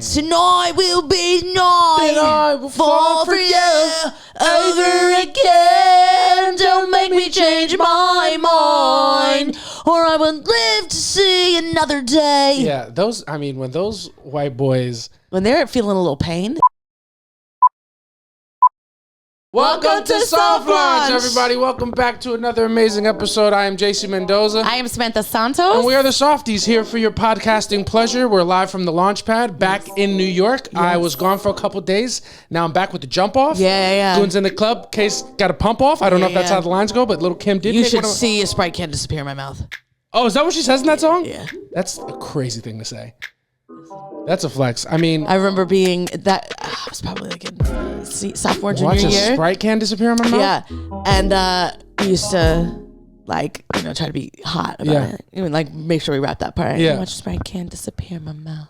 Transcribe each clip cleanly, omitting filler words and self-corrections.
Tonight will be the night Then I will fall for you over again. Don't make me change my mind, or I won't live to see another day. Yeah, when those white boys... When they're feeling a little pain. Welcome to Soft Launch, everybody. Welcome back to another amazing episode. I am JC Mendoza. I am Samantha Santos. And we are the Softies here for your podcasting pleasure. We're live from the launch pad back in New York. Yes. I was gone for a couple days. Now I'm back with the jump off. Yeah. Goons in the club. Case got a pump off. I don't know if that's how the lines go, but little Kim did. You should see a Sprite Can disappear in my mouth. Oh, is that what she says in that song? Yeah. That's a crazy thing to say. That's a flex. I mean, I remember being that. I was probably like in sophomore, junior year. Watch a Sprite Can disappear in my mouth? Yeah. And we used to, try to be hot about it. Even, make sure we wrap that part. Yeah. Watch a Sprite Can disappear in my mouth.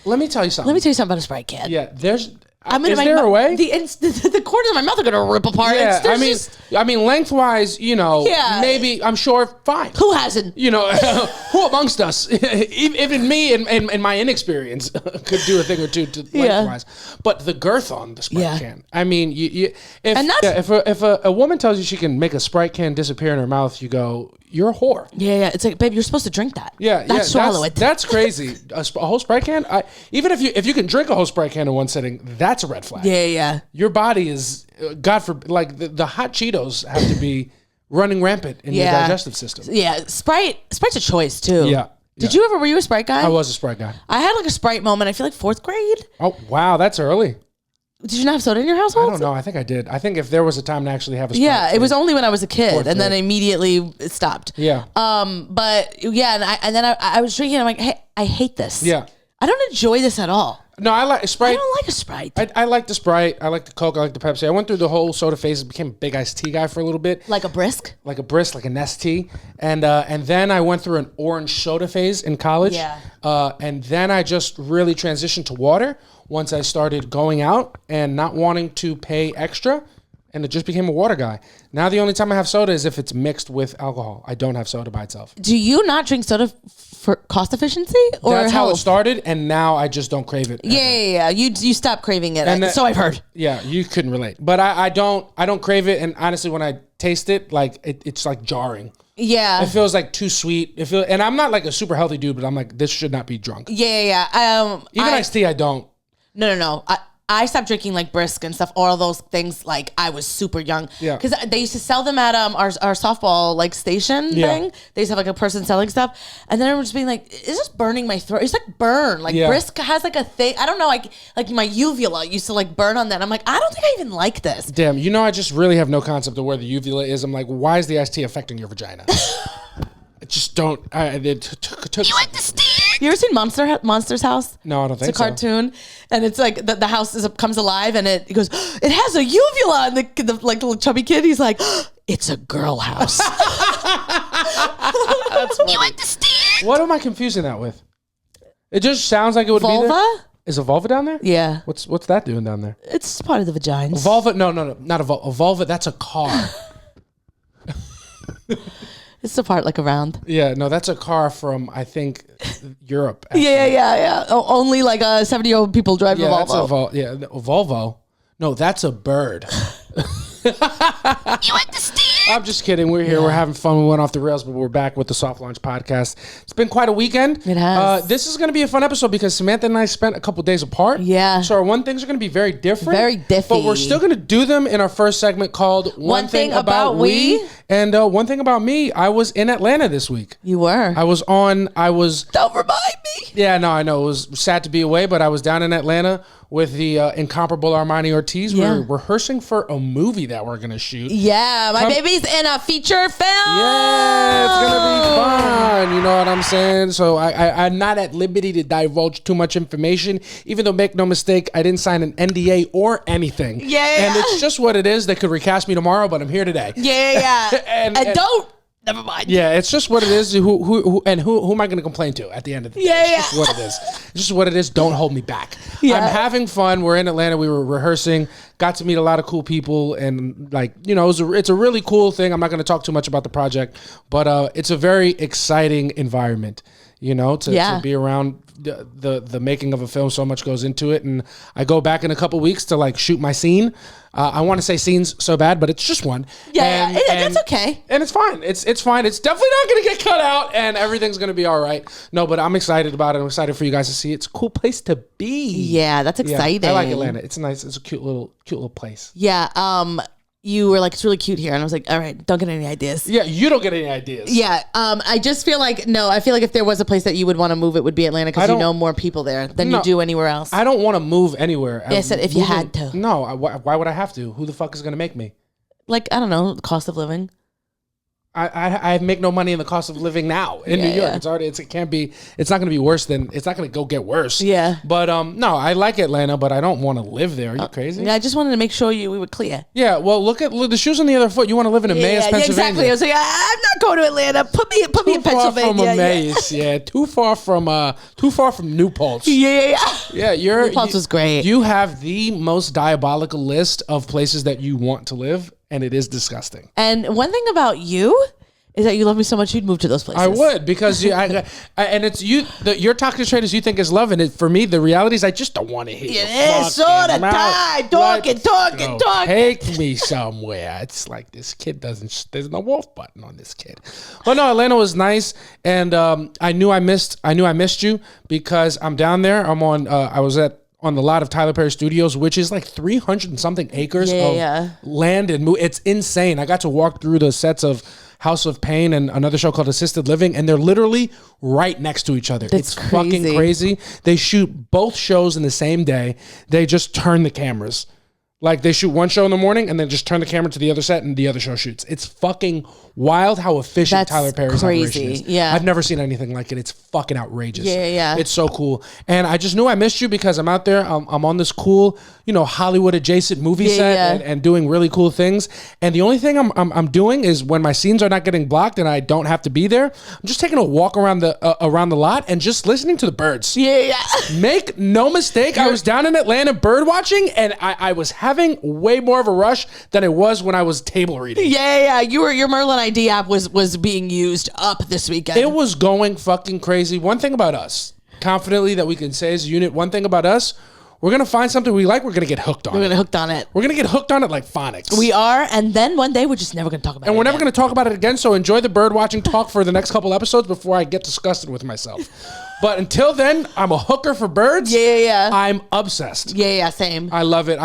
Let me tell you something. About a Sprite Can. Yeah, there's... Is there a way? The corners of my mouth are gonna rip apart. Yeah, I mean, lengthwise, maybe I'm sure fine. Who hasn't? Who amongst us, even me and my inexperience, could do a thing or two to lengthwise. But the girth on the Sprite can. I mean, if a woman tells you she can make a Sprite can disappear in her mouth, you go, you're a whore. Yeah. It's like, babe, you're supposed to drink that. Yeah, swallow it. That's crazy. A whole Sprite can. Even if you can drink a whole Sprite can in one sitting, that's a red flag. Yeah. Your body is, God forbid, the hot Cheetos have to be running rampant in your digestive system. Yeah, Sprite's a choice too. Yeah. Were you a Sprite guy? I was a Sprite guy. I had a Sprite moment. I feel like 4th grade. Oh wow, that's early. Did you not have soda in your household? I don't know. I think I did. I think if there was a time to actually have a Sprite. Yeah, it was only when I was a kid, and then immediately it stopped. Yeah. But yeah, and then I was drinking. And I'm like, hey, I hate this. Yeah. I don't enjoy this at all. No, I like Sprite. I don't like a Sprite. I like the Sprite. I like the Coke. I like the Pepsi. I went through the whole soda phase. Became a big iced tea guy for a little bit. Like a brisk? Like a Nestea. And then I went through an orange soda phase in college. Yeah. And then I just really transitioned to water once I started going out and not wanting to pay extra. And it just became a water guy. Now the only time I have soda is if it's mixed with alcohol. I don't have soda by itself. Do you not drink soda for cost efficiency or That's health? how it started, and now I just don't crave it. Yeah. You stop craving it. So I've heard. Yeah, you couldn't relate, but I don't crave it. And honestly, when I taste it, it's like jarring. Yeah, it feels like too sweet. And I'm not like a super healthy dude, but I'm like, this should not be drunk. Yeah. Even iced tea, I don't. No. I stopped drinking brisk and stuff, all those things. I was super young. Yeah. Because they used to sell them at our softball station thing. They used to have a person selling stuff, and then I was just being like, "It's just burning my throat." It's burn. Brisk has a thing. I don't know. Like my uvula used to burn on that. I'm like, I don't think I even like this. Damn. I just really have no concept of where the uvula is. I'm like, why is the iced tea affecting your vagina? I just don't. You like the steam? You ever seen Monster's House? No, I don't think so. It's a cartoon, and it's the house comes alive, and it goes, it has a uvula, and the little chubby kid, he's like, it's a girl house. That's funny. You like the steam? What am I confusing that with? It just sounds like it would vulva? be there. Is a vulva down there? Yeah. What's that doing down there? It's part of the vagina. Vulva? No, not a vulva. A vulva, that's a car. It's the part around. Yeah, no, that's a car from, I think, Europe. Actually. Yeah. Only 70-year-old people drive a Volvo. A Volvo. No, that's a bird. You like the steam? I'm just kidding. We're here. Yeah. We're having fun. We went off the rails, but we're back with the Soft Launch podcast. It's been quite a weekend. It has. This is going to be a fun episode because Samantha and I spent a couple days apart. Yeah. So our things are going to be very different. Very diffy. But we're still going to do them in our first segment called One Thing About We. And one thing about me, I was in Atlanta this week. You were. I was. Don't remind me. Yeah, no, I know. It was sad to be away, but I was down in Atlanta with the incomparable Armani Ortiz. Yeah. We're rehearsing for a movie that we're going to shoot. Yeah, my baby's in a feature film. Yeah, it's going to be fun. You know what I'm saying? So I'm not at liberty to divulge too much information, even though, make no mistake, I didn't sign an NDA or anything. Yeah. And it's just what it is. They could recast me tomorrow, but I'm here today. Yeah. and don't. Never mind. Yeah, it's just what it is. Who am I going to complain to at the end of the day? It's just what it is. It's just what it is. Don't hold me back. Yeah. I'm having fun. We're in Atlanta. We were rehearsing. Got to meet a lot of cool people, and it's a really cool thing. I'm not going to talk too much about the project, but it's a very exciting environment. To be around the making of a film, so much goes into it, and I go back in a couple weeks to like shoot my scene. I want to say scenes so bad, but it's just one. Yeah, that's okay. And it's fine. It's fine. It's definitely not going to get cut out, and everything's going to be all right. No, but I'm excited about it. I'm excited for you guys to see it. It's a cool place to be. Yeah, that's exciting. Yeah, I like Atlanta. It's nice. It's a cute little place. Yeah. You were like, it's really cute here. And I was like, all right, don't get any ideas. Yeah, you don't get any ideas. Yeah. I just feel like, I feel like if there was a place that you would want to move, it would be Atlanta because you know more people there than you do anywhere else. I don't want to move anywhere. Yeah, I said if you had to. No, why would I have to? Who the fuck is going to make me? Like, I don't know, the cost of living. I make no money in the cost of living now in New York. Yeah. It's not going to be worse than, it's not going to go get worse. Yeah. But no, I like Atlanta, but I don't want to live there. Are you crazy? Yeah, I just wanted to make sure we were clear. Yeah, well, look the shoes on the other foot. You want to live in Emmaus, Pennsylvania. Yeah, exactly. I was like, I'm not going to Atlanta. Put me in Pennsylvania. Too far from Emmaus, yeah. Too far from New Paltz. Yeah, New Paltz was great. You have the most diabolical list of places that you want to live, and it is disgusting. And one thing about you is that you love me so much you'd move to those places. I would, because and it's you. Your toxic trait is you think is love, and for me, the reality is I just don't want to hear you. It's all the time, talking. Take me somewhere. It's like this kid there's no wolf button on this kid. But no, Atlanta was nice, and I knew I missed you because I'm down there. I'm on. I was on the lot of Tyler Perry Studios, which is like 300 and something acres of land and it's insane. I got to walk through the sets of House of Pain and another show called Assisted Living, and they're literally right next to each other. It's fucking crazy. They shoot both shows in the same day. They just turn the cameras. Like they shoot one show in the morning and then just turn the camera to the other set and the other show shoots. It's fucking wild how efficient Tyler Perry's operation is. Yeah. I've never seen anything like it. It's fucking outrageous. Yeah. It's so cool. And I just knew I missed you because I'm out there. I'm on this cool, Hollywood adjacent movie set and doing really cool things. And the only thing I'm doing is when my scenes are not getting blocked and I don't have to be there, I'm just taking a walk around the lot and just listening to the birds. Yeah. Make no mistake, I was down in Atlanta bird watching and I was having way more of a rush than it was when I was table reading. Yeah. Your Merlin ID app was being used up this weekend. It was going fucking crazy. One thing about us, confidently that we can say as a unit, one thing about us, we're going to find something we like, we're going to get hooked on it. We're going to hooked on it. We're going to get hooked on it like phonics. We are, and then one day we're just never going to talk about it. And we're never going to talk about it again, so enjoy the bird watching talk for the next couple episodes before I get disgusted with myself. But until then, I'm a hooker for birds. Yeah. I'm obsessed. Yeah, same. I love it.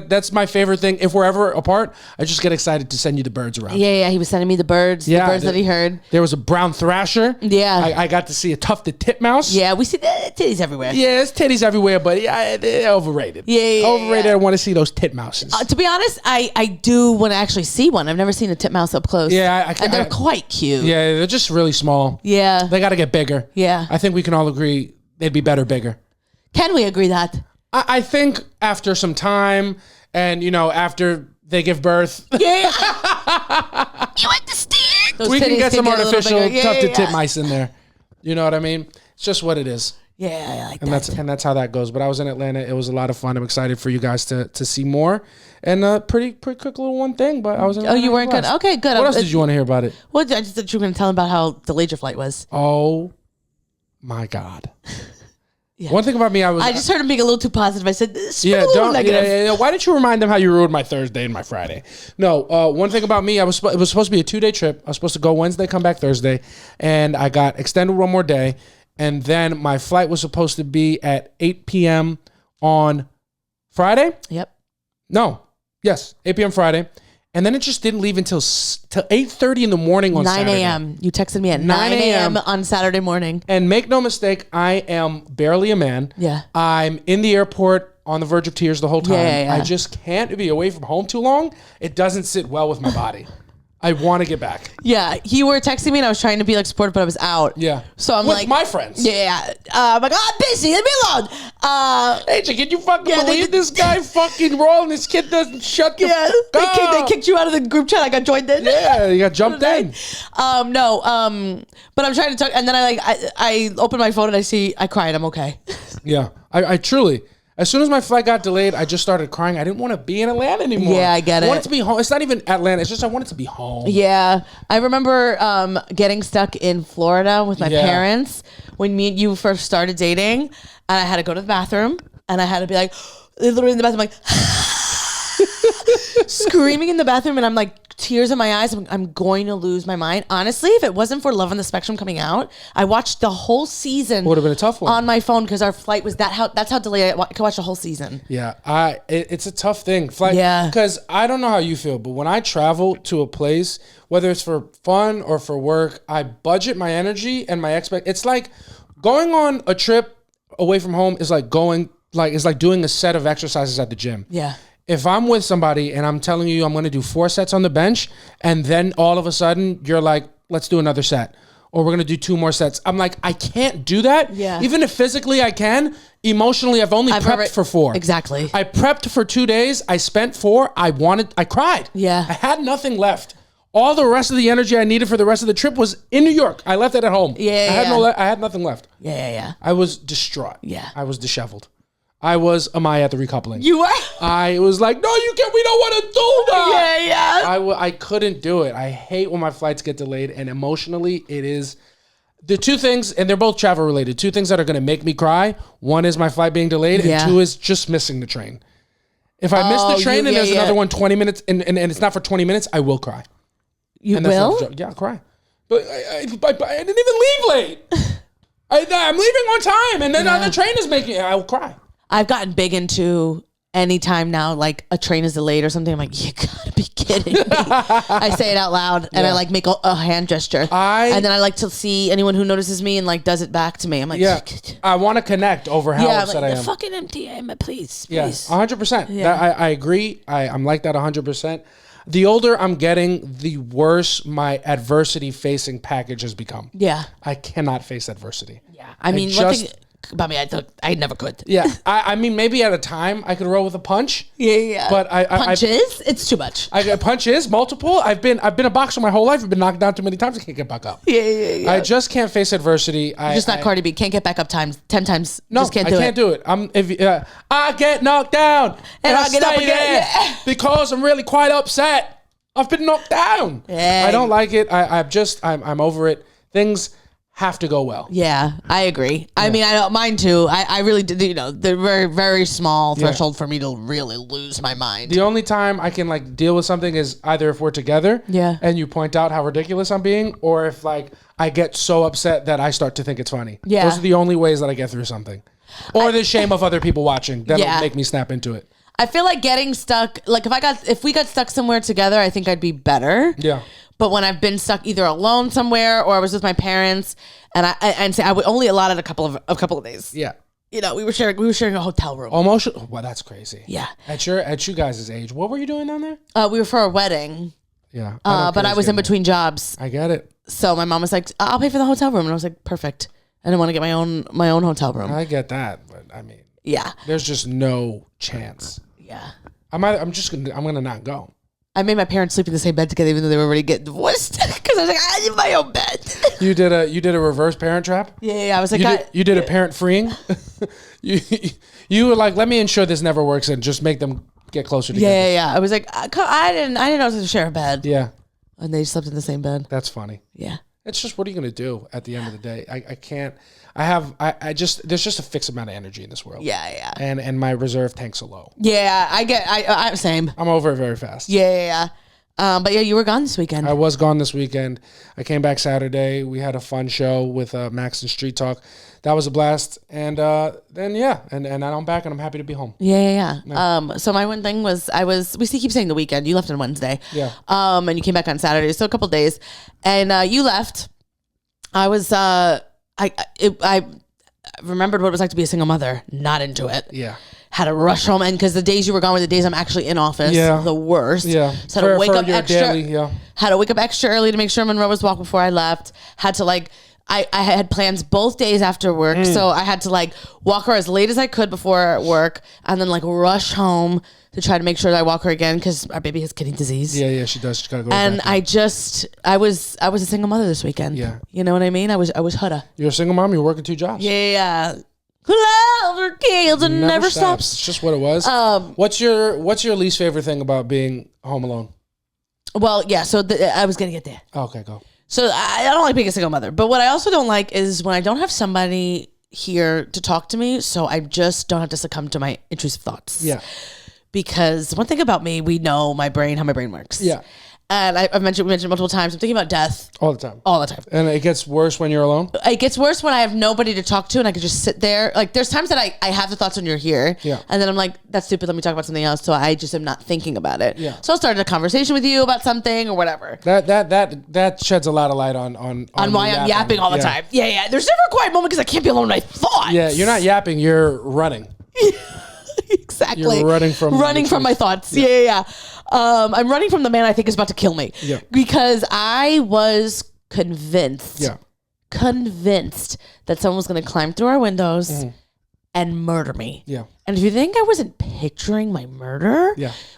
That's my favorite thing. If we're ever apart, I just get excited to send you the birds around. Yeah. He was sending me the birds that he heard. There was a brown thrasher. Yeah. I got to see a tufted titmouse. Yeah, we see the titties everywhere. Yeah, there's titties everywhere, but they're overrated. Yeah. Overrated. I want to see those titmouses. To be honest, I do want to actually see one. I've never seen a titmouse up close. Yeah. And they're quite cute. Yeah, they're just really small. Yeah. They got to get bigger. Yeah. I think we can all agree they'd be better bigger. Can we agree that? I think after some time and, after they give birth. Yeah. You understand? We can get some artificial tufted titmice in there. You know what I mean? It's just what it is. Yeah, I like that. And that's how that goes. But I was in Atlanta. It was a lot of fun. I'm excited for you guys to see more. And pretty quick little one thing, but I was in Atlanta. Oh, you weren't good? Okay, good. What else did you want to hear about it? Well, I just thought you were going to tell them about how delayed your flight was. Oh, my God. Yeah. One thing about me, I just heard him being a little too positive. I said, negative. Why didn't you remind them how you ruined my Thursday and my Friday? No, one thing about me, it was supposed to be a 2-day trip. I was supposed to go Wednesday, come back Thursday, and I got extended one more day, and then my flight was supposed to be at 8 p.m. on Friday. Yep. No. Yes, 8 p.m. Friday. And then it just didn't leave until 8:30 in the morning on 9 a.m. You texted me at 9 a.m. on Saturday morning. And make no mistake, I am barely a man. Yeah. I'm in the airport on the verge of tears the whole time. Yeah. I just can't be away from home too long. It doesn't sit well with my body. I want to get back. Yeah, you were texting me and I was trying to be like supportive, but I was out. Yeah. So I'm with my friends. Yeah. I'm like, I'm busy. Leave me alone. Hey, can you fucking believe this guy fucking rolling? This kid doesn't shut the fuck up. They kicked you out of the group chat. I got joined in. Yeah, you got jumped in. But I'm trying to talk, and then I open my phone and I cried. I'm okay. Yeah, I truly. As soon as my flight got delayed, I just started crying. I didn't want to be in Atlanta anymore. Yeah, I get it. I wanted to be home. It's not even Atlanta. It's just I wanted to be home. Yeah. I remember getting stuck in Florida with my parents when me and you first started dating. And I had to go to the bathroom. And I had to be like, literally in the bathroom, like, screaming in the bathroom. And I'm like, tears in my eyes. I'm going to lose my mind. Honestly, if it wasn't for Love on the Spectrum coming out, I watched the whole season. Would have been a tough one on my phone because our flight was that's how delayed I could watch the whole season. Yeah, it's a tough thing. Flight, because I don't know how you feel, but when I travel to a place, whether it's for fun or for work, I budget my energy and my It's like going on a trip away from home is like doing a set of exercises at the gym. Yeah. If I'm with somebody and I'm telling you I'm going to do 4 sets on the bench, and then all of a sudden you're like, let's do another set, or we're going to do 2 more sets. I'm like, I can't do that. Yeah. Even if physically I can, emotionally I've prepped for 4. Exactly. I prepped for 2 days. I spent 4. I cried. Yeah. I had nothing left. All the rest of the energy I needed for the rest of the trip was in New York. I left it at home. Yeah. I had nothing left. Yeah. I was distraught. Yeah. I was disheveled. I was Amaya at the recoupling. You were? I was like, no, you can't. We don't want to do that. Yeah. I couldn't do it. I hate when my flights get delayed. And emotionally, it is the 2 things, and they're both travel related. 2 things that are going to make me cry. 1 is my flight being delayed, and 2 is just missing the train. If I miss the train and there's another one 20 minutes, and it's not for 20 minutes, I will cry. You will? Yeah, I'll cry. But I didn't even leave late. I'm leaving on time, and then the train is making I will cry. I've gotten big into anytime now, like a train is delayed or something. I'm like, you gotta be kidding me. I say it out loud and I like make a hand gesture. And then I like to see anyone who notices me and like does it back to me. I'm like, I want to connect over how upset I am. Fucking MTM, please. Yeah, 100%. I agree. I'm like that 100%. The older I'm getting, the worse my adversity facing package has become. Yeah. I cannot face adversity. Yeah. I mean, one thing about me, I never could. Yeah. I mean, maybe at a time I could roll with a punch. Yeah. But punches? It's too much. Punches, multiple. I've been a boxer my whole life. I've been knocked down too many times. I can't get back up. Yeah. I just can't face adversity. You're just not Cardi B. Can't get back up 10 times. No, just can't do it. I can't do it. I get knocked down and I get up again because I'm really quite upset. I've been knocked down. Yeah. I don't like it. I'm over it. Things have to go well. Yeah, I agree. Yeah. I mean, I don't mind too. I really did. The very, very small threshold for me to really lose my mind. The only time I can like deal with something is either if we're together, and you point out how ridiculous I'm being, or if like I get so upset that I start to think it's funny. Yeah, those are the only ways that I get through something, or the shame of other people watching that'll make me snap into it. I feel like getting stuck. Like if we got stuck somewhere together, I think I'd be better. Yeah. But when I've been stuck either alone somewhere or I was with my parents, and I would only allotted a couple of days. Yeah. We were sharing a hotel room. Almost. Well, that's crazy. Yeah. At you guys' age, what were you doing down there? We were for a wedding. Yeah. But I was in between jobs. I get it. So my mom was like, "I'll pay for the hotel room," and I was like, "Perfect." I didn't want to get my own hotel room. I get that, but I mean, yeah. There's just no chance. Yeah. I'm gonna not go. I made my parents sleep in the same bed together, even though they were already getting divorced. Because I was like, I need my own bed. You did a reverse parent trap. Yeah. I was like, you did a parent freeing. you were like, let me ensure this never works and just make them get closer together. Yeah. I was like, I didn't know I was going to share a bed. Yeah. And they slept in the same bed. That's funny. Yeah. It's just, what are you going to do at the end of the day? I can't. There's just a fixed amount of energy in this world. Yeah. And my reserve tanks are low. Yeah, I'm same. I'm over it very fast. Yeah. But yeah, you were gone this weekend. I was gone this weekend. I came back Saturday. We had a fun show with Max and Street Talk. That was a blast. And then and I'm back and I'm happy to be home. Yeah. So my one thing was we keep saying the weekend. You left on Wednesday. Yeah. And you came back on Saturday, so a couple days. And you left. I was I remembered what it was like to be a single mother. Not into it. Yeah. Had to rush home, and because the days you were gone were the days I'm actually in office. Yeah. The worst. Yeah. So had to wake up extra. Had to wake up extra early to make sure Monroe was walked before I left. Had to I had plans both days after work, so I had to walk her as late as I could before work, and then rush home to try to make sure that I walk her again because our baby has kidney disease. Yeah, she does. She's gotta go. And I was a single mother this weekend. Yeah, you know what I mean. I was hudda. You're a single mom. You're working 2 jobs. Yeah. who loves her kids and never stops. It's just what it was. What's your least favorite thing about being home alone? Well, yeah, so I was going to get there. Okay, go. So I don't like being a single mother, but what I also don't like is when I don't have somebody here to talk to me, so I just don't have to succumb to my intrusive thoughts. Yeah. Because one thing about me, we know my brain, how my brain works. Yeah. And we mentioned multiple times, I'm thinking about death. All the time. All the time. And it gets worse when you're alone? It gets worse when I have nobody to talk to and I can just sit there. Like, there's times that I have the thoughts when you're here. Yeah. And then I'm like, that's stupid, let me talk about something else. So I just am not thinking about it. Yeah. So I'll start a conversation with you about something or whatever. That sheds a lot of light on why I'm yapping all the time. Yeah. There's never a quiet moment because I can't be alone with my thoughts. Yeah, you're not yapping, you're running. Exactly. You're running from my thoughts. Yeah. I'm running from the man I think is about to kill me. Yeah. Because I was convinced that someone was going to climb through our windows and murder me. Yeah. And if you think I wasn't picturing my murder,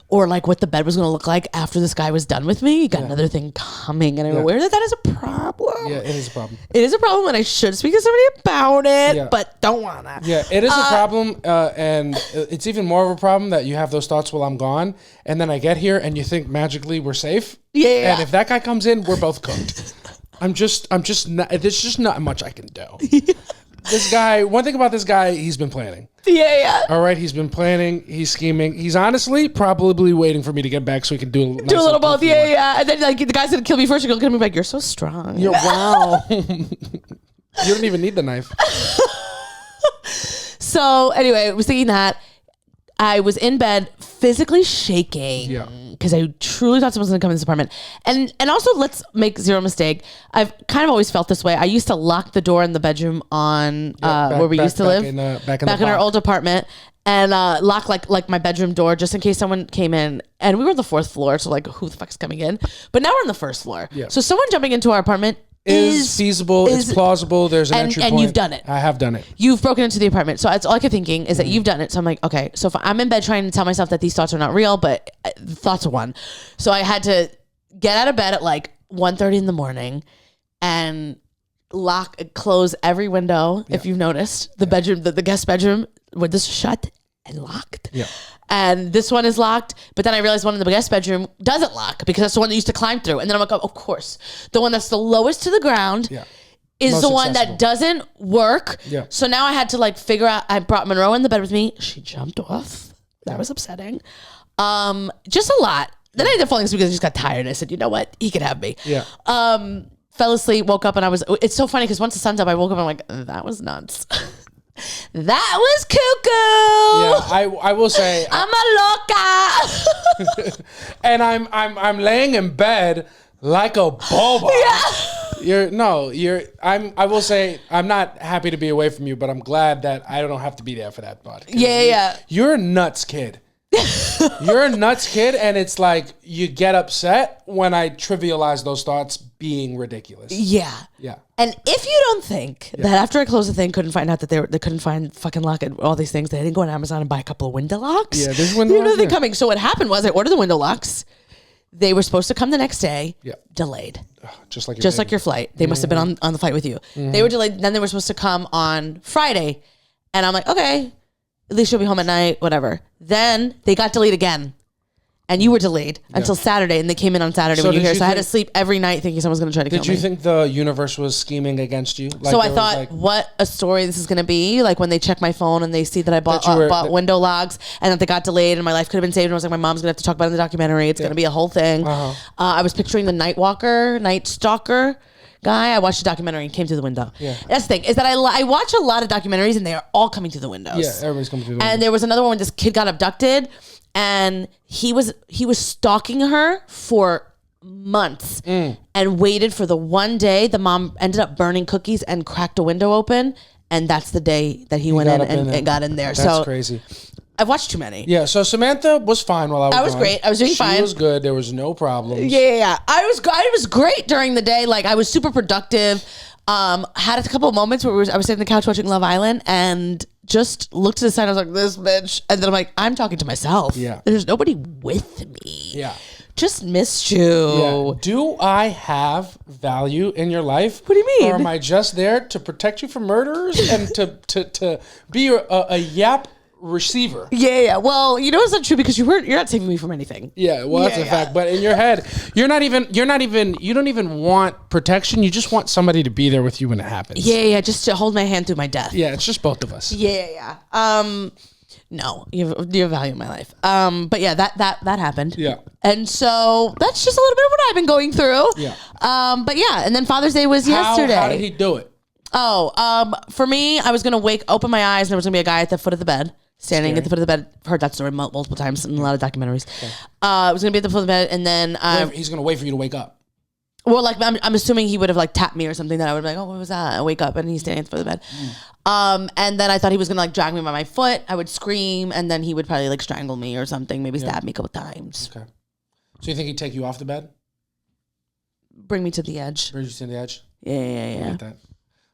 or like what the bed was going to look like after this guy was done with me, you got another thing coming, and I'm aware that is a problem. Yeah, it is a problem. It is a problem, and I should speak to somebody about it, but don't wanna. Yeah, it is a problem, and it's even more of a problem that you have those thoughts while I'm gone, and then I get here, and you think magically we're safe. Yeah. And if that guy comes in, we're both cooked. I'm just not. There's just not much I can do. This guy, one thing about this guy, he's been planning. Yeah. All right, he's been planning. He's scheming. He's honestly probably waiting for me to get back so he can do a little both. Yeah. And then like the guy's gonna kill me first. You're gonna look at me like, you're so strong. Wow. You don't even need the knife. So anyway, I was thinking that I was in bed physically shaking. Yeah. Because I truly thought someone was going to come in this apartment. And also, let's make zero mistake. I've kind of always felt this way. I used to lock the door in the bedroom on where we used to live. Back in our old apartment. And lock like my bedroom door just in case someone came in. And we were on the 4th floor. So like, who the fuck is coming in? But now we're on the 1st floor. Yeah. So someone jumping into our apartment is feasible. It's plausible. There's an entry point. And you've done it. I have done it. You've broken into the apartment. So that's all I kept thinking is that you've done it. So I'm like, okay. So if I'm in bed trying to tell myself that these thoughts are not real, but the thoughts are one. So I had to get out of bed at like 1:30 in the morning and close every window. Yeah. If you've noticed, the bedroom, the guest bedroom, windows shut and locked. Yeah. And this one is locked, but then I realized one in the guest bedroom doesn't lock because that's the one that used to climb through. And then I'm like, oh, of course, the one that's the lowest to the ground is most the one accessible. That doesn't work. Yeah. So now I had to like figure out. I brought Monroe in the bed with me. She jumped off. That was upsetting. Just a lot. Then I ended up falling asleep because I just got tired. I said, you know what? He could have me. Yeah. Fell asleep, woke up, and it's so funny because once the sun's up, I woke up and I'm like, that was nuts. That was cuckoo. Yeah, I will say I'm a loca. And I'm laying in bed like a boba. Yeah. I will say I'm not happy to be away from you, but I'm glad that I don't have to be there for that part. Yeah. You're a nuts kid. You're a nuts kid, and it's like you get upset when I trivialize those thoughts being ridiculous. Yeah. And if you don't think that after I closed the thing, couldn't find out that they couldn't find fucking lock and all these things, they didn't go on Amazon and buy a couple of window locks. Yeah, there's window locks. They're coming. So what happened was I ordered the window locks. They were supposed to come the next day. Yeah. Delayed. Just like your flight. They must have been on the flight with you. Mm-hmm. They were delayed. Then they were supposed to come on Friday, and I'm like, okay. At least you'll be home at night, whatever. Then they got delayed again. And you were delayed until Saturday, and they came in on Saturday when you were here. So I had to sleep every night thinking someone was going to try to kill me. Did you think the universe was scheming against you? So I thought, what a story this is going to be. Like when they check my phone and they see that I bought window locks and that they got delayed and my life could have been saved. And I was like, my mom's going to have to talk about it in the documentary. It's going to be a whole thing. Uh-huh. I was picturing the night stalker guy. I watched a documentary and came through the window. Yeah. That's the thing, is that I watch a lot of documentaries and they are all coming through the windows. Yeah, everybody's coming through the windows. And there was another one where this kid got abducted and he was stalking her for months and waited for the one day the mom ended up burning cookies and cracked a window open, and that's the day that he went in and got in there. That's crazy. I've watched too many. Yeah, so Samantha was fine while I was gone. Great. I was doing fine. She was good. There was no problems. Yeah. I was great during the day. Like, I was super productive. Had a couple of moments where I was sitting on the couch watching Love Island and just looked to the side. I was like, this bitch. And then I'm like, I'm talking to myself. Yeah. There's nobody with me. Yeah. Just missed you. Yeah. Do I have value in your life? What do you mean? Or am I just there to protect you from murderers and to be a yap receiver? Yeah. Well, you know it's not true because you're not saving me from anything. Yeah. Well, that's a fact. But in your head, you don't even want protection. You just want somebody to be there with you when it happens. Yeah. Just to hold my hand through my death. Yeah. It's just both of us. Yeah. No, you have value in my life. But yeah, that happened. Yeah. And so that's just a little bit of what I've been going through. Yeah. But yeah, and then Father's Day was yesterday. How did he do it? For me, I was gonna open my eyes, and there was gonna be a guy at the foot of the bed, standing at the foot of the bed. Heard that story multiple times in a lot of documentaries. Okay. I was gonna be at the foot of the bed, and then he's gonna wait for you to wake up. Well, like I'm assuming he would have like tapped me or something that I would be like, oh, what was that? I wake up and he's standing at the foot of the bed. And then I thought he was gonna like drag me by my foot. I would scream, and then he would probably like strangle me or something, maybe stab me a couple times. Okay. So you think he'd take you off the bed? Bring me to the edge. Bring you to the edge? Yeah. I get that.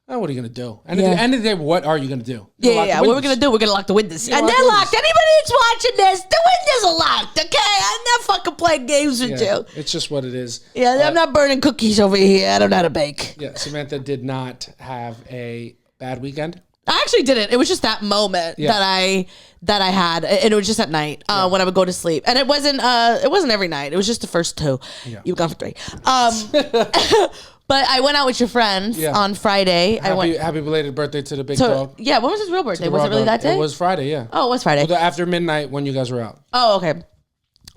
Oh, what are you going to do? And at the end of the day, what are you going to do? Yeah. What we're going to do, we're going to lock the windows. And they're locked. Anybody that's watching this, the windows are locked, okay? I'm not fucking playing games with you. It's just what it is. Yeah, I'm not burning cookies over here. I don't know how to bake. Yeah, Samantha did not have a bad weekend. I actually didn't. It was just that moment that I had, and it was just at night when I would go to sleep. And it wasn't every night. It was just the first two. Yeah. You've gone for 3. But I went out with your friends on Friday. Happy belated birthday to the big dog. Yeah, when was his real birthday? Was it really that day? It was Friday, yeah. Oh, it was Friday. After midnight when you guys were out. Oh, okay.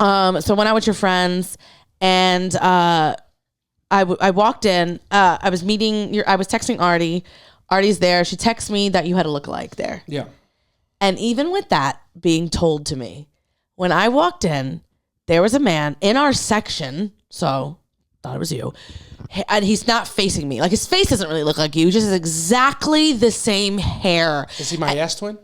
So I went out with your friends, and I walked in. I was texting Artie. Artie's there. She texts me that you had a lookalike there. Yeah. And even with that being told to me, when I walked in, there was a man in our section. So thought it was you. And he's not facing me. Like his face doesn't really look like you. He just has exactly the same hair. Is he my ass twin?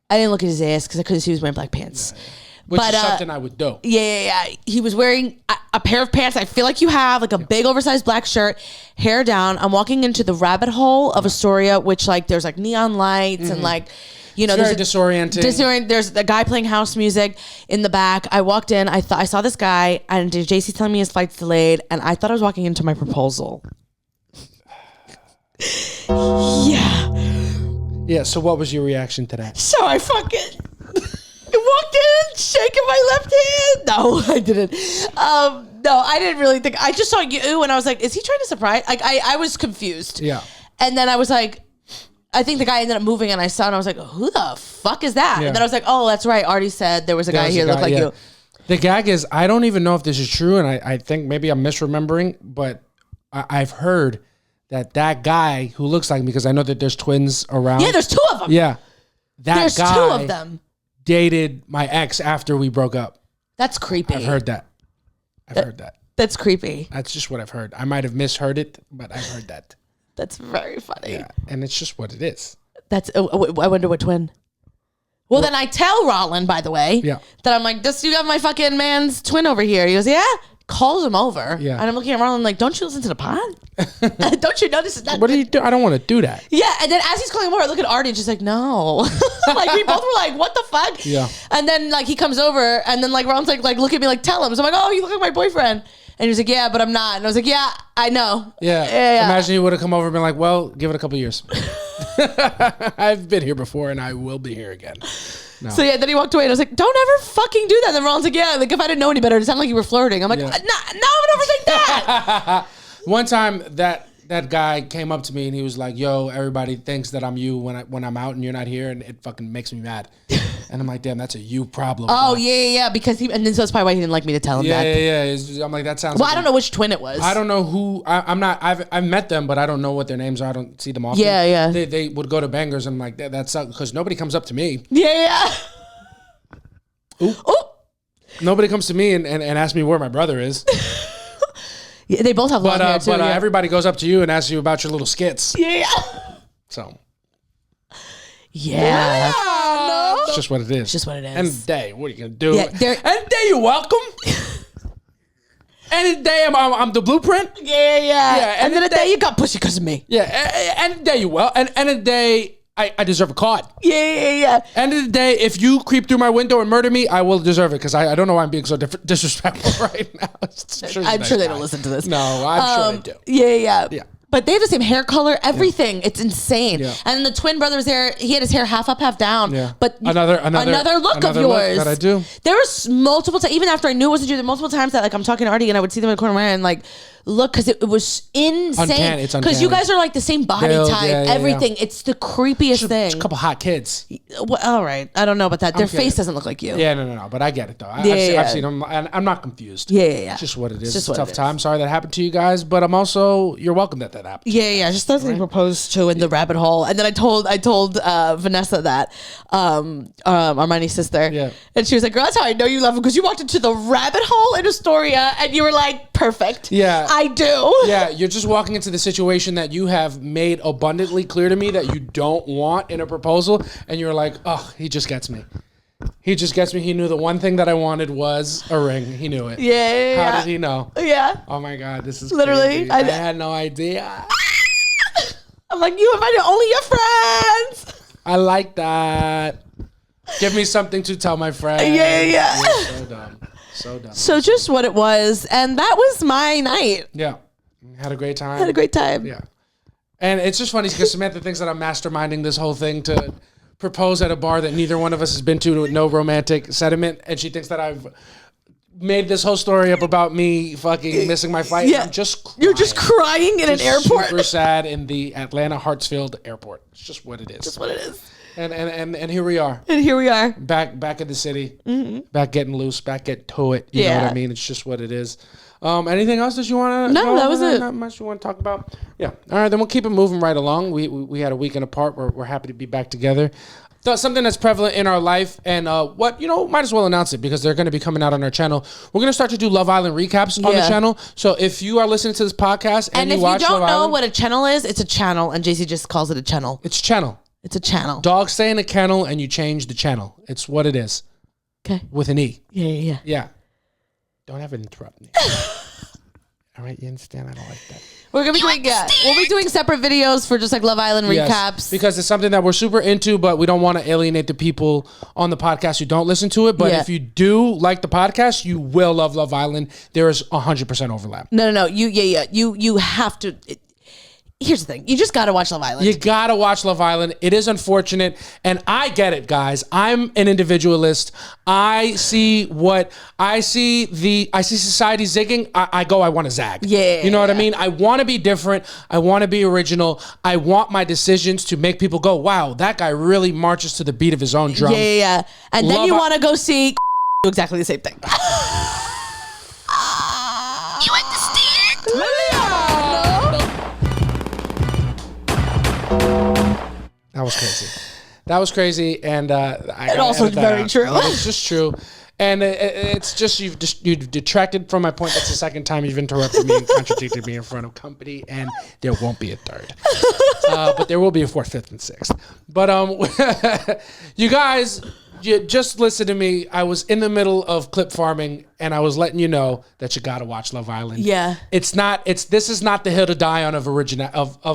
I didn't look at his ass because I couldn't see he was wearing black pants. Yeah. Which is something I would do. Yeah. He was wearing a pair of pants I feel like you have, like a big oversized black shirt, hair down. I'm walking into the rabbit hole of Astoria, which like there's like neon lights and like, you know, it's very disorienting. There's a guy playing house music in the back. I walked in. I saw this guy, and JC's telling me his flight's delayed, and I thought I was walking into my proposal. Yeah. So what was your reaction to that? So I fucking walked in, shaking my left hand. No, I didn't. No, I didn't really think. I just saw you, and I was like, "Is he trying to surprise?" Like I was confused. Yeah. And then I was like, I think the guy ended up moving, and I saw, and I was like, "Who the fuck is that?" Yeah. And then I was like, "Oh, that's right. Artie said there was a guy here that looked like you." The gag is, I don't even know if this is true, and I think maybe I'm misremembering, but I've heard that guy who looks like me, because I know that there's twins around. Yeah, there's 2 of them. Yeah, there's guy 2 of them. Dated my ex after we broke up. That's creepy. I've heard that. That's creepy. That's just what I've heard. I might have misheard it, but I've heard that. That's very funny. Yeah, and it's just what it is. I wonder what twin. Well, then I tell Rollin, by the way, that I'm like, you got my fucking man's twin over here. He goes, yeah. Calls him over. Yeah. And I'm looking at Rollin like, don't you listen to the pod? Don't you know this is not What do you do? I don't want to do that. Yeah. And then as he's calling him over, I look at Artie and she's like, no. Like we both were like, what the fuck? Yeah. And then like he comes over and then like Rollin's like look at me like, tell him. So I'm like, oh, you look like my boyfriend. And he was like, yeah, but I'm not. And I was like, yeah, I know. Yeah. Imagine you would have come over and been like, well, give it a couple years. I've been here before and I will be here again. No. So yeah, then he walked away and I was like, don't ever fucking do that. And then Ron's like, yeah, like if I didn't know any better, it sounded like you were flirting. I'm like, no, I would never think that. One time that guy came up to me and he was like, yo, everybody thinks that I'm you when I'm out and you're not here, and it fucking makes me mad. And I'm like, damn, that's a you problem. Oh, yeah. Because and then so that's probably why he didn't like me to tell him that. Yeah. I'm like, that sounds. Well, I don't know which twin it was. I don't know who. I'm not. I've met them, but I don't know what their names are. I don't see them often. Yeah. They would go to bangers, and I'm like, that sucks because nobody comes up to me. Yeah. Ooh. Nobody comes to me and asks me where my brother is. Yeah, they both have long hair too. But everybody goes up to you and asks you about your little skits. Yeah. So. Yeah. No. It's just what it is. It's just what it is. End of the day, what are you gonna do? Yeah, end of the day, you're welcome. End of the day, I'm the blueprint. Yeah. End of the day, you got pussy because of me. Yeah. End of the day, you well. And end of the day, I deserve a card. Yeah. End of the day, if you creep through my window and murder me, I will deserve it because I don't know why I'm being so disrespectful right now. I'm sure they don't listen to this. No, I'm sure they do. Yeah. But they have the same hair color, everything. Yeah. It's insane. Yeah. And then the twin brother was there. He had his hair half up, half down. Yeah. But another look of yours. Look that I do. There was multiple times, even after I knew it wasn't you, there were multiple times that like I'm talking to Artie and I would see them in the corner of my eye and like, look, because it was insane. It's uncanny. Because you guys are like the same body type, everything. Yeah. It's the creepiest thing. Just a couple hot kids. Well, all right. I don't know about that. Their face doesn't look like you. Yeah, no. But I get it, though. I've seen them, and I'm not confused. Yeah. It's just what it is. It's a tough time. Sorry that happened to you guys, but I'm also, you're welcome that happened. Yeah. Just those things proposed to in the rabbit hole. And then I told Vanessa that, Armani's sister. Yeah. And she was like, girl, that's how I know you love him, because you walked into the rabbit hole in Astoria, and you were like, perfect. Yeah. I do. Yeah, you're just walking into the situation that you have made abundantly clear to me that you don't want in a proposal, and you're like, oh, he just gets me. He just gets me. He knew the one thing that I wanted was a ring. He knew it. Yeah. How did he know? Yeah. Oh my God, this is literally crazy. I had no idea. I'm like, you invited only your friends. I like that. Give me something to tell my friends. Yeah. You're so dumb. So dumb. So just what it was, and that was my night. Yeah. Had a great time. Yeah. And it's just funny because Samantha thinks that I'm masterminding this whole thing to propose at a bar that neither one of us has been to with no romantic sentiment. And she thinks that I've made this whole story up about me fucking missing my flight. Yeah. I'm just crying. You're just crying in an airport. Super sad in the Atlanta Hartsfield airport. It's just what it is. Just what it is. And here we are. And here we are. Back in the city. Mm-hmm. Back getting loose. Back get to it. You know what I mean? It's just what it is. Anything else that you want to? No, that was it. Not much you want to talk about. Yeah. All right, then we'll keep it moving right along. We had a weekend apart. We're happy to be back together. Something that's prevalent in our life, and might as well announce it because they're going to be coming out on our channel. We're going to start to do Love Island recaps on the channel. So if you are listening to this podcast and you watch Love Island, if you don't know what a channel is, it's a channel, and JC just calls it a channel. It's channel. It's a channel. Dogs stay in a kennel, and you change the channel. It's what it is. Okay. With an E. Yeah. Don't ever interrupt me. All right, you understand? I don't like that. We're gonna be we'll be doing separate videos for just like Love Island recaps because it's something that we're super into, but we don't want to alienate the people on the podcast who don't listen to it. But if you do like the podcast, you will love Love Island. There is 100% overlap. No. You have to. Here's the thing. You just got to watch Love Island. You got to watch Love Island. It is unfortunate. And I get it, guys. I'm an individualist. I see society zigging. I want to zag. Yeah. You know what I mean? I want to be different. I want to be original. I want my decisions to make people go, wow, that guy really marches to the beat of his own drum. Yeah. And then you want to go see do exactly the same thing. You understand? That was crazy, and it also is very true. It's just true, and it's just you've detracted from my point. That's the second time you've interrupted me and contradicted me in front of company, and there won't be a third, but there will be a fourth, fifth, and sixth. But you guys. You just listen to me. I was in the middle of clip farming, and I was letting you know that you got to watch Love Island. Yeah, this is not the hill to die on of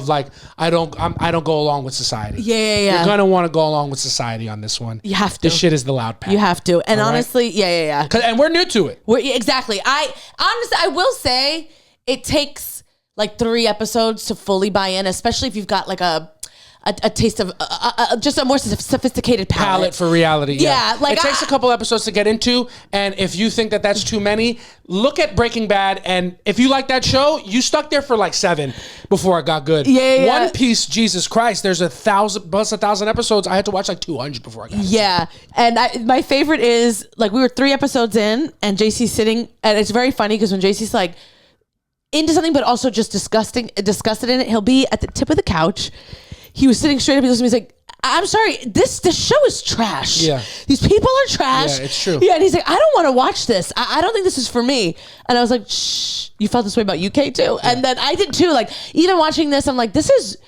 like I don't go along with society. Yeah. You're gonna want to go along with society on this one. You have to. This shit is the loud pack. You have to. And honestly, yeah. And we're new to it. Exactly. I will say it takes like 3 episodes to fully buy in, especially if you've got like a taste of just a more sophisticated palate for reality. Yeah, like it takes a couple episodes to get into, and if you think that that's too many, look at Breaking Bad, and if you like that show, you stuck there for like 7 before it got good. Yeah. One Piece, Jesus Christ, there's 1,000 episodes. I had to watch like 200 before I got good. Yeah, and my favorite is like we were 3 episodes in, and JC's sitting, and it's very funny because when JC's like into something, but also just disgusted in it, he'll be at the tip of the couch. He was sitting straight up. He was like, "I'm sorry, this show is trash. Yeah, these people are trash. Yeah, it's true. Yeah." And he's like, "I don't want to watch this. I don't think this is for me." And I was like, "Shh, you felt this way about UK too?" Yeah. And then I did too. Like even watching this, I'm like, "This is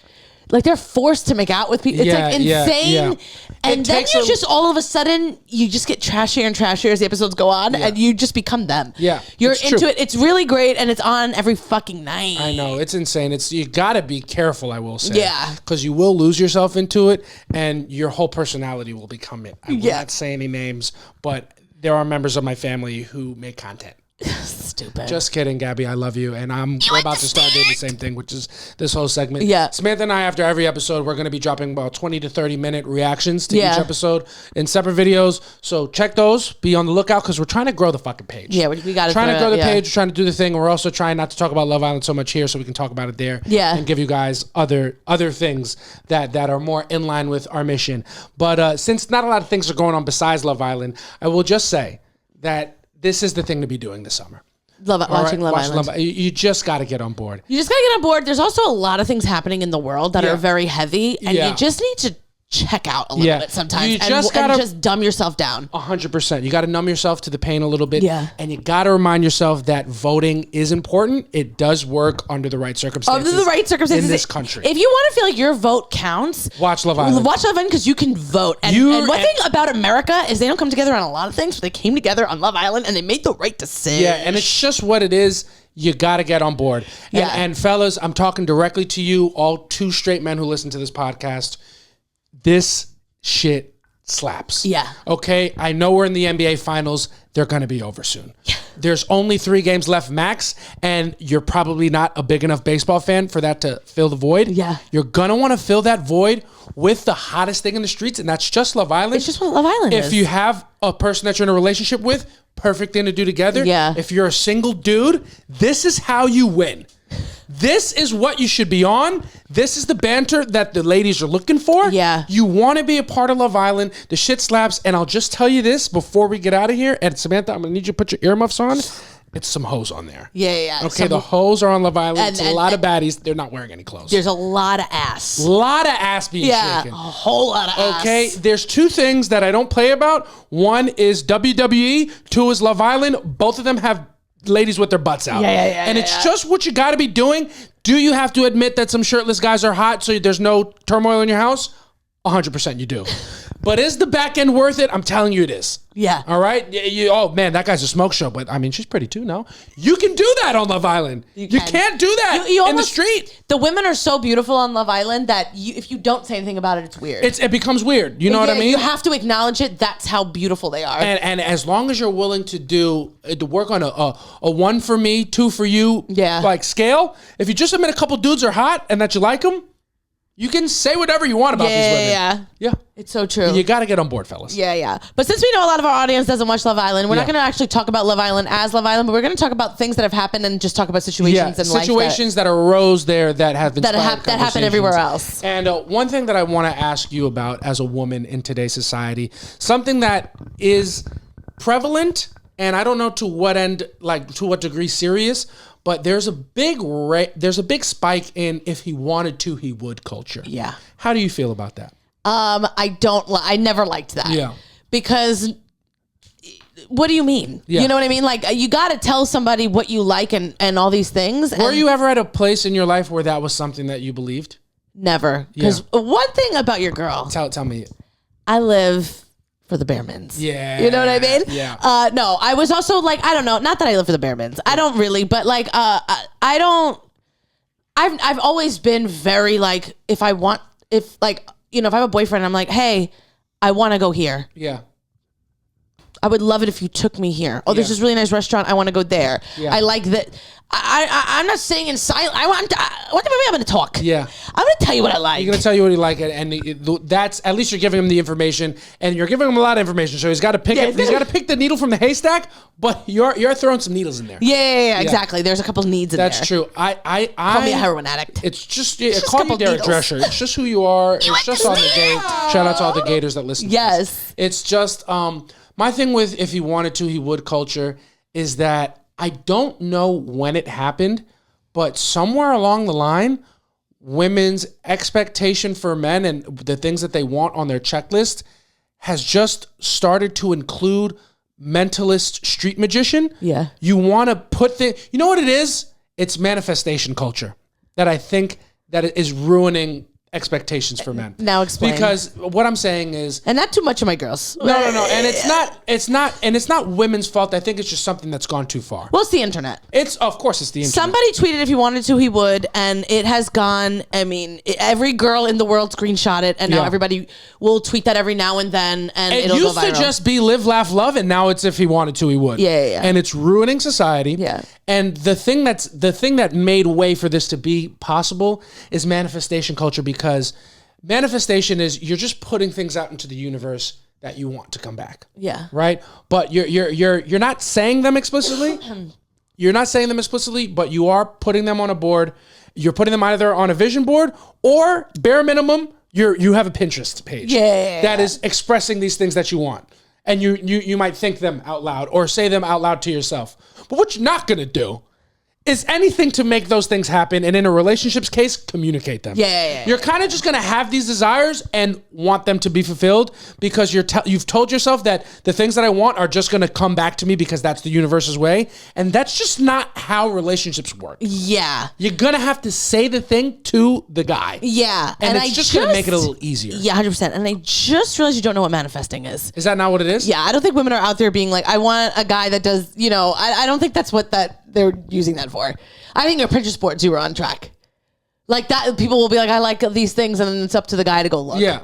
like they're forced to make out with people. It's like insane." And then you just all of a sudden you just get trashier and trashier as the episodes go on, and you just become them. Yeah, you're into it. It's really great, and it's on every fucking night. I know, it's insane. You gotta be careful. I will say, because you will lose yourself into it, and your whole personality will become it. I will not say any names, but there are members of my family who make content. Stupid. Just kidding, Gabby. I love you. And we're about to start doing the same thing, which is this whole segment. Yeah. Samantha and I, after every episode, we're going to be dropping about 20 to 30 minute reactions to each episode in separate videos. So check those. Be on the lookout because we're trying to grow the fucking page. Yeah, we got to trying to grow the page. We're trying to do the thing. We're also trying not to talk about Love Island so much here so we can talk about it there. Yeah. And give you guys other things that are more in line with our mission. But since not a lot of things are going on besides Love Island, I will just say that this is the thing to be doing this summer. Watching Love Island. You just got to get on board. You just got to get on board. There's also a lot of things happening in the world that are very heavy, and you just need to check out a little bit sometimes. You just gotta just dumb yourself down. 100%. You got to numb yourself to the pain a little bit. Yeah. And you got to remind yourself that voting is important. It does work under the right circumstances. Under the right circumstances in this country. If you want to feel like your vote counts, watch Love Island. Watch Love Island because you can vote. And one thing about America is they don't come together on a lot of things, but they came together on Love Island and they made the right decision. Yeah, and it's just what it is. You got to get on board. And fellas, I'm talking directly to you, all two straight men who listen to this podcast. This shit slaps. Yeah. Okay? I know we're in the NBA Finals. They're going to be over soon. Yeah. There's only 3 games left max, and you're probably not a big enough baseball fan for that to fill the void. Yeah. You're going to want to fill that void with the hottest thing in the streets, and that's just Love Island. It's just what Love Island is. If you have a person that you're in a relationship with, perfect thing to do together. Yeah. If you're a single dude, this is how you win. This is what you should be on. This is the banter that the ladies are looking for. Yeah. You want to be a part of Love Island. The shit slaps. And I'll just tell you this before we get out of here. And Samantha, I'm going to need you to put your earmuffs on. It's some hoes on there. Yeah. Okay, the hoes are on Love Island. It's a lot of baddies. They're not wearing any clothes. There's a lot of ass. A lot of ass being shaken. A whole lot of ass. Okay, there's 2 things that I don't play about. One is WWE. 2 is Love Island. Both of them have ladies with their butts out. And it's just what you got to be doing. Do you have to admit that some shirtless guys are hot so there's no turmoil in your house? 100% you do. But is the back end worth it? I'm telling you it is. Yeah. All right? Oh, man, that guy's a smoke show. But, I mean, she's pretty too, no? You can do that on Love Island. You can't do that in the street. The women are so beautiful on Love Island that if you don't say anything about it, it's weird. It becomes weird. You know what I mean? You have to acknowledge it. That's how beautiful they are. And as long as you're willing to work on a 1 for me, 2 for you like scale, if you just admit a couple dudes are hot and that you like them, you can say whatever you want about these women. Yeah. It's so true. You got to get on board, fellas. Yeah. But since we know a lot of our audience doesn't watch Love Island, we're not going to actually talk about Love Island as Love Island, but we're going to talk about things that have happened and just talk about situations in life. Situations that arose there that have been that happen everywhere else. And one thing that I want to ask you about as a woman in today's society, something that is prevalent, and I don't know to what end, like to what degree serious, but there's a big spike in if he wanted to, he would culture. Yeah. How do you feel about that? I never liked that. Yeah. Because what do you mean? Yeah. You know what I mean? Like you got to tell somebody what you like and all these things. Were you ever at a place in your life where that was something that you believed? Never. Because one thing about your girl. Tell me. I live for the bare mins. Yeah. You know what I mean? Yeah. No, I was also like, I don't know. Not that I live for the bare mins. I don't really, but like, I've always been very like, if I have a boyfriend, I'm like, hey, I want to go here. Yeah. I would love it if you took me here. Oh, there's this really nice restaurant. I want to go there. Yeah. I like that. I'm not saying in silence. What the movie I'm going to talk? Yeah. I'm going to tell you what I like. You're going to tell you what you like, and that's at least you're giving him the information, and you're giving him a lot of information. So he's got to pick it. He's got to pick the needle from the haystack, but you're throwing some needles in there. Yeah, exactly. There's a couple needs in there. That's true. I call me a heroin addict. It's just call me Derek Drescher. It's just who you are. It's just on the gate. Shout out to all the Gators that listen. Yes. It's just my thing with if he wanted to, he would culture is that I don't know when it happened, but somewhere along the line, women's expectation for men and the things that they want on their checklist has just started to include mentalist street magician. Yeah. You want to put you know what it is? It's manifestation culture that I think that is ruining expectations for men. Now explain. Because what I'm saying is, and not too much of my girls. No, and it's not women's fault. I think it's just something that's gone too far. Well, it's the internet. Of course it's the internet. Somebody tweeted if he wanted to, he would, and it has gone. I mean, every girl in the world screenshot it, and now everybody will tweet that every now and then, and it'll go viral. It used to just be live, laugh, love, and now it's if he wanted to, he would. Yeah. And it's ruining society. Yeah. And the thing that made way for this to be possible is manifestation culture, because manifestation is you're just putting things out into the universe that you want to come back. Yeah. Right? But you're not saying them explicitly. You're not saying them explicitly, but you are putting them on a board. You're putting them either on a vision board or, bare minimum, you have a Pinterest page that is expressing these things that you want. And you might think them out loud or say them out loud to yourself. But what you're not going to do is anything to make those things happen. And in a relationship's case, communicate them. You're kind of just going to have these desires and want them to be fulfilled because you've told yourself that the things that I want are just going to come back to me because that's the universe's way. And that's just not how relationships work. Yeah. You're going to have to say the thing to the guy. Yeah. And it's just going to make it a little easier. Yeah, 100%. And I just realized you don't know what manifesting is. Is that not what it is? Yeah, I don't think women are out there being like, I want a guy that does, I don't think that's what they're using that for. I think your Pinterest boards, you were on track. Like that, people will be like, I like these things, and then it's up to the guy to go look. Yeah.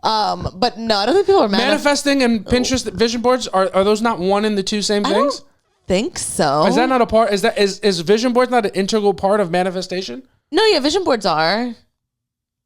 But no, I don't think people are manifesting and Pinterest vision boards. Are those not one and the two same things? I don't think so. Is that not a part? Is vision boards not an integral part of manifestation? No, yeah, vision boards are.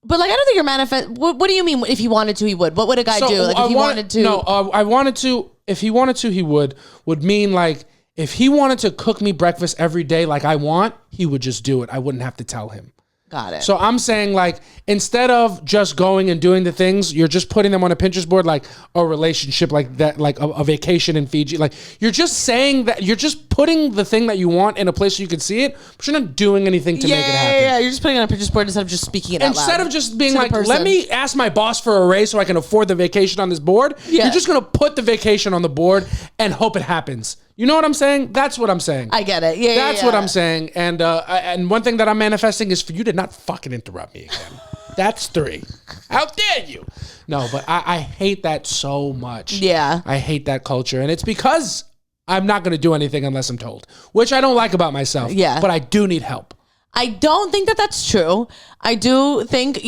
But like, I don't think you're manifest. What do you mean? If he wanted to, he would. What would a guy do? Like, if he wanted to? No, I wanted to. If he wanted to, he would mean like. If he wanted to cook me breakfast every day like I want, he would just do it. I wouldn't have to tell him. Got it. So I'm saying, like, instead of just going and doing the things, you're just putting them on a Pinterest board, like a relationship like that, like a vacation in Fiji. Like, you're just saying that you're just putting the thing that you want in a place so you can see it, but you're not doing anything to make it happen. Yeah, you're just putting it on a Pinterest board instead of just speaking it out loud. Instead of just being like, let me ask my boss for a raise so I can afford the vacation on this board. Yeah. You're just going to put the vacation on the board and hope it happens. You know what I'm saying? That's what I'm saying. I get it. Yeah, That's what I'm saying. And one thing that I'm manifesting is for you to not fucking interrupt me again. That's 3. How dare you? No, but I hate that so much. Yeah. I hate that culture. And it's because I'm not going to do anything unless I'm told, which I don't like about myself. Yeah. But I do need help. I don't think that that's true. I do think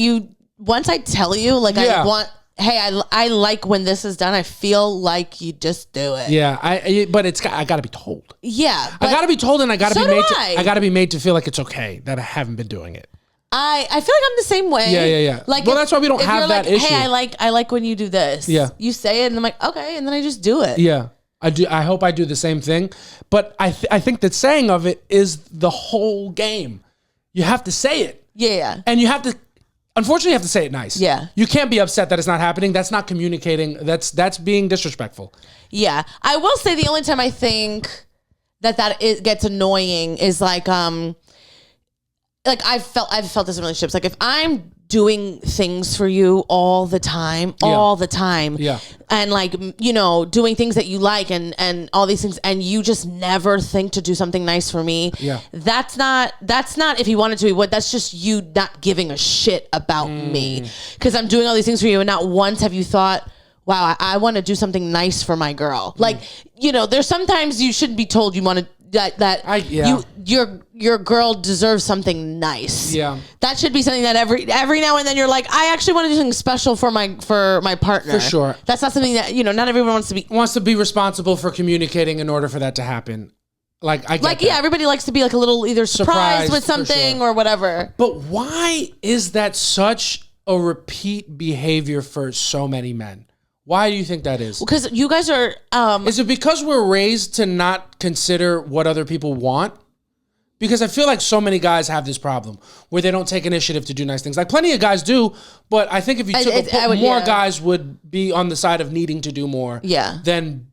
once I tell you, like, I want... Hey, I like when this is done. I feel like you just do it. Yeah, but I got to be told. Yeah, I got to be told, and I got to be made. I got to be made to feel like it's okay that I haven't been doing it. I feel like I'm the same way. Yeah. Like, well, that's why we don't have that issue. Hey, I like when you do this. Yeah, you say it, and I'm like, okay, and then I just do it. Yeah, I do. I hope I do the same thing. But I think that saying of it is the whole game. You have to say it. Yeah, and you have to. Unfortunately, you have to say it nice. Yeah. You can't be upset that it's not happening. That's not communicating. That's being disrespectful. Yeah. I will say the only time I think that gets annoying is like I've felt this in relationships. Like if I'm doing things for you all the time, yeah. And like, doing things that you like and all these things, and you just never think to do something nice for me. Yeah. That's not if he wanted to, he would. That's just you not giving a shit about me. Because I'm doing all these things for you, and not once have you thought, wow, I want to do something nice for my girl. Like, there's sometimes you shouldn't be told you want to your girl deserves something nice. Yeah, that should be something that every now and then you're like, I actually want to do something special for my partner. For sure, that's not something that not everyone wants to be responsible for communicating in order for that to happen. Like I get that. Everybody likes to be like a little either surprised with something or whatever. But why is that such a repeat behavior for so many men? Why do you think that is? Because you guys are... is it because we're raised to not consider what other people want? Because I feel like so many guys have this problem where they don't take initiative to do nice things. Like plenty of guys do, but I think if you took more guys would be on the side of needing to do more than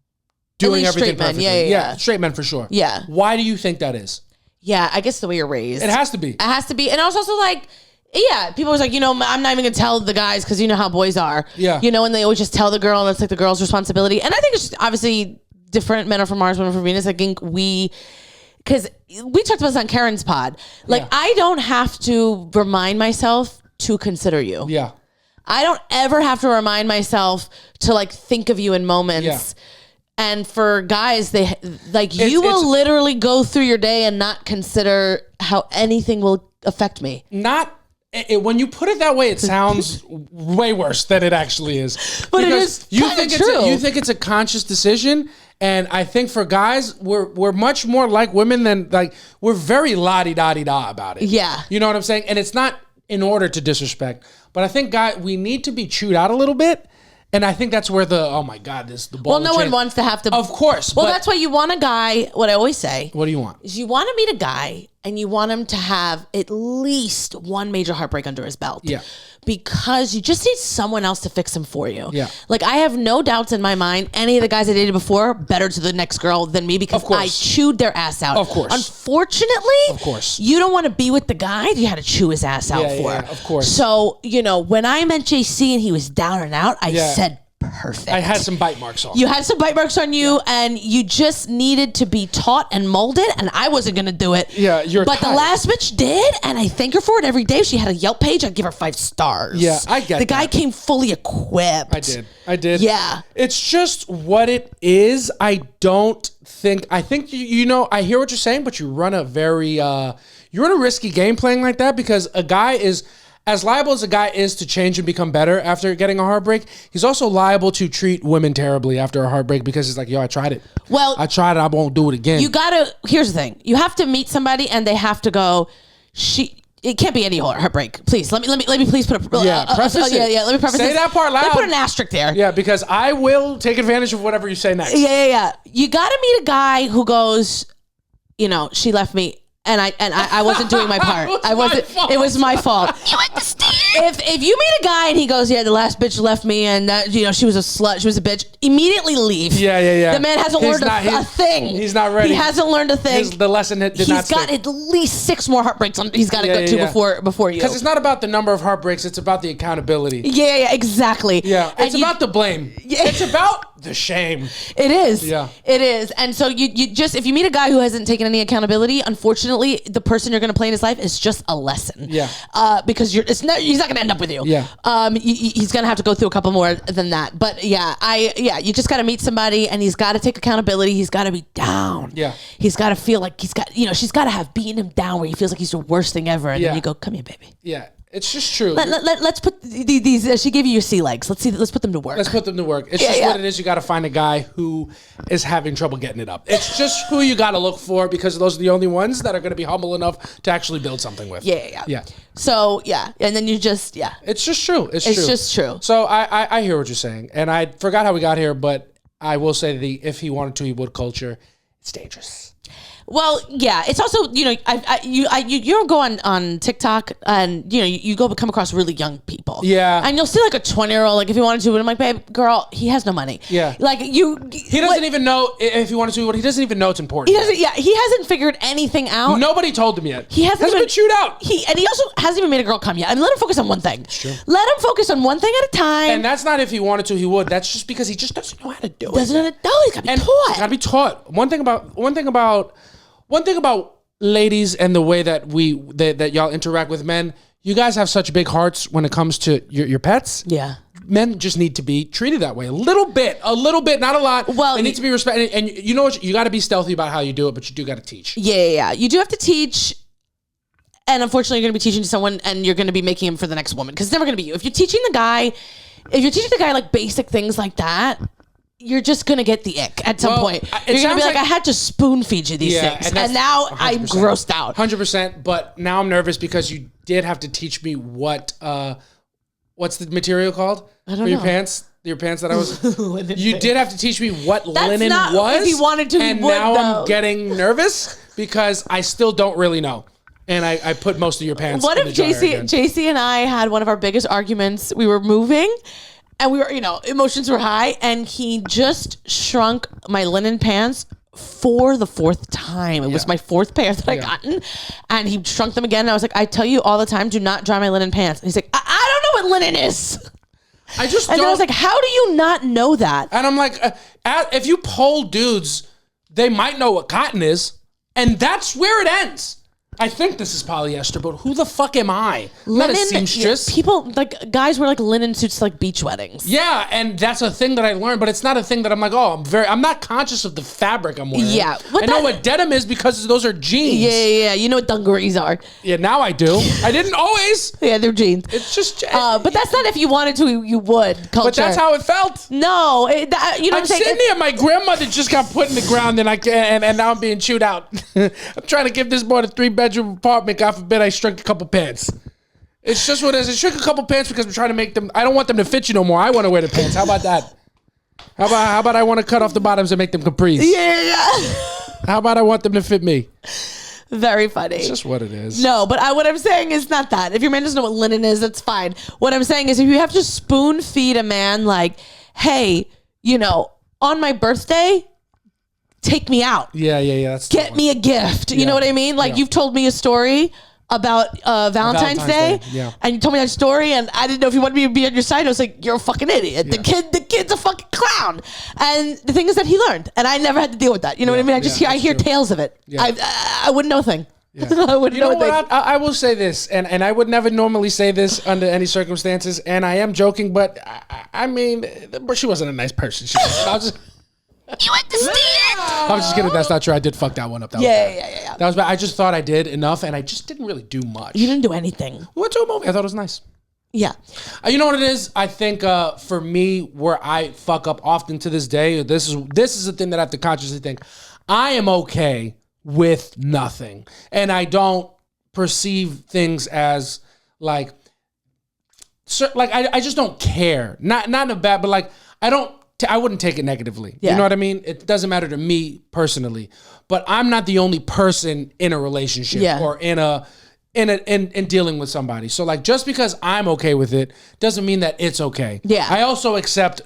doing everything perfectly. Yeah, straight men for sure. Yeah. Why do you think that is? Yeah, I guess the way you're raised. It has to be. It has to be. And I was also like... Yeah, people was like, I'm not even gonna tell the guys because you know how boys are. Yeah, and they always just tell the girl, and it's like the girl's responsibility. And I think it's just obviously different. Men are from Mars, women are from Venus. I think because we talked about this on Karen's pod. Like I don't have to remind myself to consider you. Yeah. I don't ever have to remind myself to like think of you in moments. Yeah. And for guys, they like you will literally go through your day and not consider how anything will affect me. When you put it that way, it sounds way worse than it actually is. But because it is true. You think it's a conscious decision, and I think for guys, we're much more like women than like we're very la-di-da-di-da about it. Yeah, you know what I'm saying? And it's not in order to disrespect, but I think we need to be chewed out a little bit. And I think that's where the ball. Well, no one wants to have to. Of course. Well, that's why you want a guy. What I always say. What do you want? Is you want to meet a guy and you want him to have at least one major heartbreak under his belt. Yeah. Because you just need someone else to fix him for you. Yeah. Like I have no doubts in my mind. Any of the guys I dated before better to the next girl than me because I chewed their ass out. Of course. Unfortunately, of course, you don't want to be with the guy you had to chew his ass out for. Yeah, of course. So when I met JC and he was down and out, I said. Perfect. I had some bite marks on. You had some bite marks on you, and you just needed to be taught and molded, and I wasn't going to do it. Yeah, But the last bitch did, and I thank her for it every day. If she had a Yelp page, I'd give her 5 stars. Yeah, I get The guy came fully equipped. I did. Yeah. It's just what it is. I think, I hear what you're saying, but you run a risky game playing like that because a guy is... As liable as a guy is to change and become better after getting a heartbreak, he's also liable to treat women terribly after a heartbreak because he's like, yo, I tried it. Well, I tried it. I won't do it again. Here's the thing. You have to meet somebody and they have to go, it can't be any heartbreak. Please, let me please put a... preface it. Let me preface Say that part loud. Let me put an asterisk there. Yeah, because I will take advantage of whatever you say next. Yeah. You got to meet a guy who goes, she left me. And I wasn't doing my part. It was my fault. You understand? If you meet a guy and he goes, yeah, the last bitch left me and that, she was a slut, she was a bitch, immediately leave. Yeah. The man hasn't learned a thing. He's not ready. He hasn't learned a thing. The lesson did not stick. He's got at least 6 more heartbreaks he's got to go to before you. Because it's not about the number of heartbreaks, it's about the accountability. Yeah, exactly. Yeah, it's about the blame. It's about the shame. It is. Yeah. It is. And so you just, if you meet a guy who hasn't taken any accountability, unfortunately, the person you're going to play in his life is just a lesson. Yeah. Because he's not going to end up with you. Yeah. He's going to have to go through a couple more than that. But you just got to meet somebody and he's got to take accountability. He's got to be down. Yeah. He's got to feel like she's got to have beaten him down where he feels like he's the worst thing ever. And then you go, come here, baby. Yeah. It's just true. Let's put these. She gave you your sea legs. Let's put them to work. Let's put them to work. It's just what it is. You got to find a guy who is having trouble getting it up. It's just who you got to look for because those are the only ones that are going to be humble enough to actually build something with. Yeah. So and then you just It's just true. It's just true. So I hear what you're saying, and I forgot how we got here, but I will say if he wanted to, he would culture. It's dangerous. Well, yeah, it's also, you don't go on TikTok and, you go come across really young people. Yeah. And you'll see like a 20-year-old, like if you wanted to, and I'm like, babe, girl, he has no money. Yeah. Like he doesn't even know if he wanted to, he doesn't even know it's important. He hasn't figured anything out. Nobody told him yet. He hasn't been chewed out. He also hasn't even made a girl come yet. I mean, let him focus on one thing. It's true. Let him focus on one thing at a time. And that's not if he wanted to, he would. That's just because he just doesn't know how to do it. Doesn't know how to do it. He's got to be taught. He's got to be taught. One thing about ladies and the way that that y'all interact with men, you guys have such big hearts when it comes to your pets. Yeah. Men just need to be treated that way. A little bit, not a lot. Well, they need to be respected. And you know what? You got to be stealthy about how you do it, but you do got to teach. Yeah. You do have to teach. And unfortunately, you're going to be teaching someone and you're going to be making him for the next woman because it's never going to be you. If you're teaching the guy like basic things like that, you're just going to get the ick at some point. You're going to be like, I had to spoon feed you these things. And now 100%. I'm grossed out. 100%. But now I'm nervous because you did have to teach me what's the material called? I don't know. Your pants? Your pants that I was... You did have to teach me what linen was. If he wanted to, and now I'm getting nervous because I still don't really know. And I put most of your pants in the dryer again. JC and I had one of our biggest arguments. We were moving... And we were, emotions were high, and he just shrunk my linen pants for the 4th time. It was my 4th pair that I gotten, and he shrunk them again. And I was like, I tell you all the time, do not dry my linen pants. And he's like, I don't know what linen is. And then I was like, how do you not know that? And I'm like, if you poll dudes, they might know what cotton is, and that's where it ends. I think this is polyester, but who the fuck am I? I'm not a seamstress. People, like, guys wear, like, linen suits to, like, beach weddings. Yeah, and that's a thing that I learned, but it's not a thing that I'm like, oh, I'm not conscious of the fabric I'm wearing. Yeah. I know what denim is because those are jeans. Yeah. You know what dungarees are. Yeah, now I do. I didn't always. Yeah, they're jeans. It's just... but that's not if you wanted to, you would. Culture. But that's how it felt. No. You know what I'm saying? Sitting there, my grandmother just got put in the ground, and now I'm being chewed out. I'm trying to give this boy a 3-bedroom apartment. God forbid I shrink a couple pants. It's just what it is. I shrink a couple pants because I'm trying to make them. I don't want them to fit you no more. I want to wear the pants. How about that? How about I want to cut off the bottoms and make them capris? Yeah. How about I want them to fit me? Very funny. It's just what it is. No, but what I'm saying is not that. If your man doesn't know what linen is, that's fine. What I'm saying is if you have to spoon feed a man like, hey, on my birthday, take me out. Yeah. Get me a gift. You know what I mean? Like you've told me a story about Valentine's Day. Yeah. And you told me that story and I didn't know if you wanted me to be on your side. I was like, you're a fucking idiot. Yeah. The kid's a fucking clown. And the thing is that he learned and I never had to deal with that. You know what I mean? I hear tales of it. Yeah. I wouldn't know a thing. Yeah. I wouldn't know a thing. I will say this, and I would never normally say this under any circumstances, and I am joking, but I mean, she wasn't a nice person. You understand? I was just kidding. That's not true. I did fuck that one up. Yeah. That was bad. I just thought I did enough, and I just didn't really do much. You didn't do anything. We went to a movie. I thought it was nice. Yeah. You know what it is? I think for me, where I fuck up often to this day, this is the thing that I have to consciously think. I am okay with nothing, and I don't perceive things as like I just don't care. Not in a bad, but like I wouldn't take it negatively. Yeah. You know what I mean? It doesn't matter to me personally, but I'm not the only person in a relationship or in dealing with somebody. So like, just because I'm okay with it doesn't mean that it's okay. Yeah. I also accept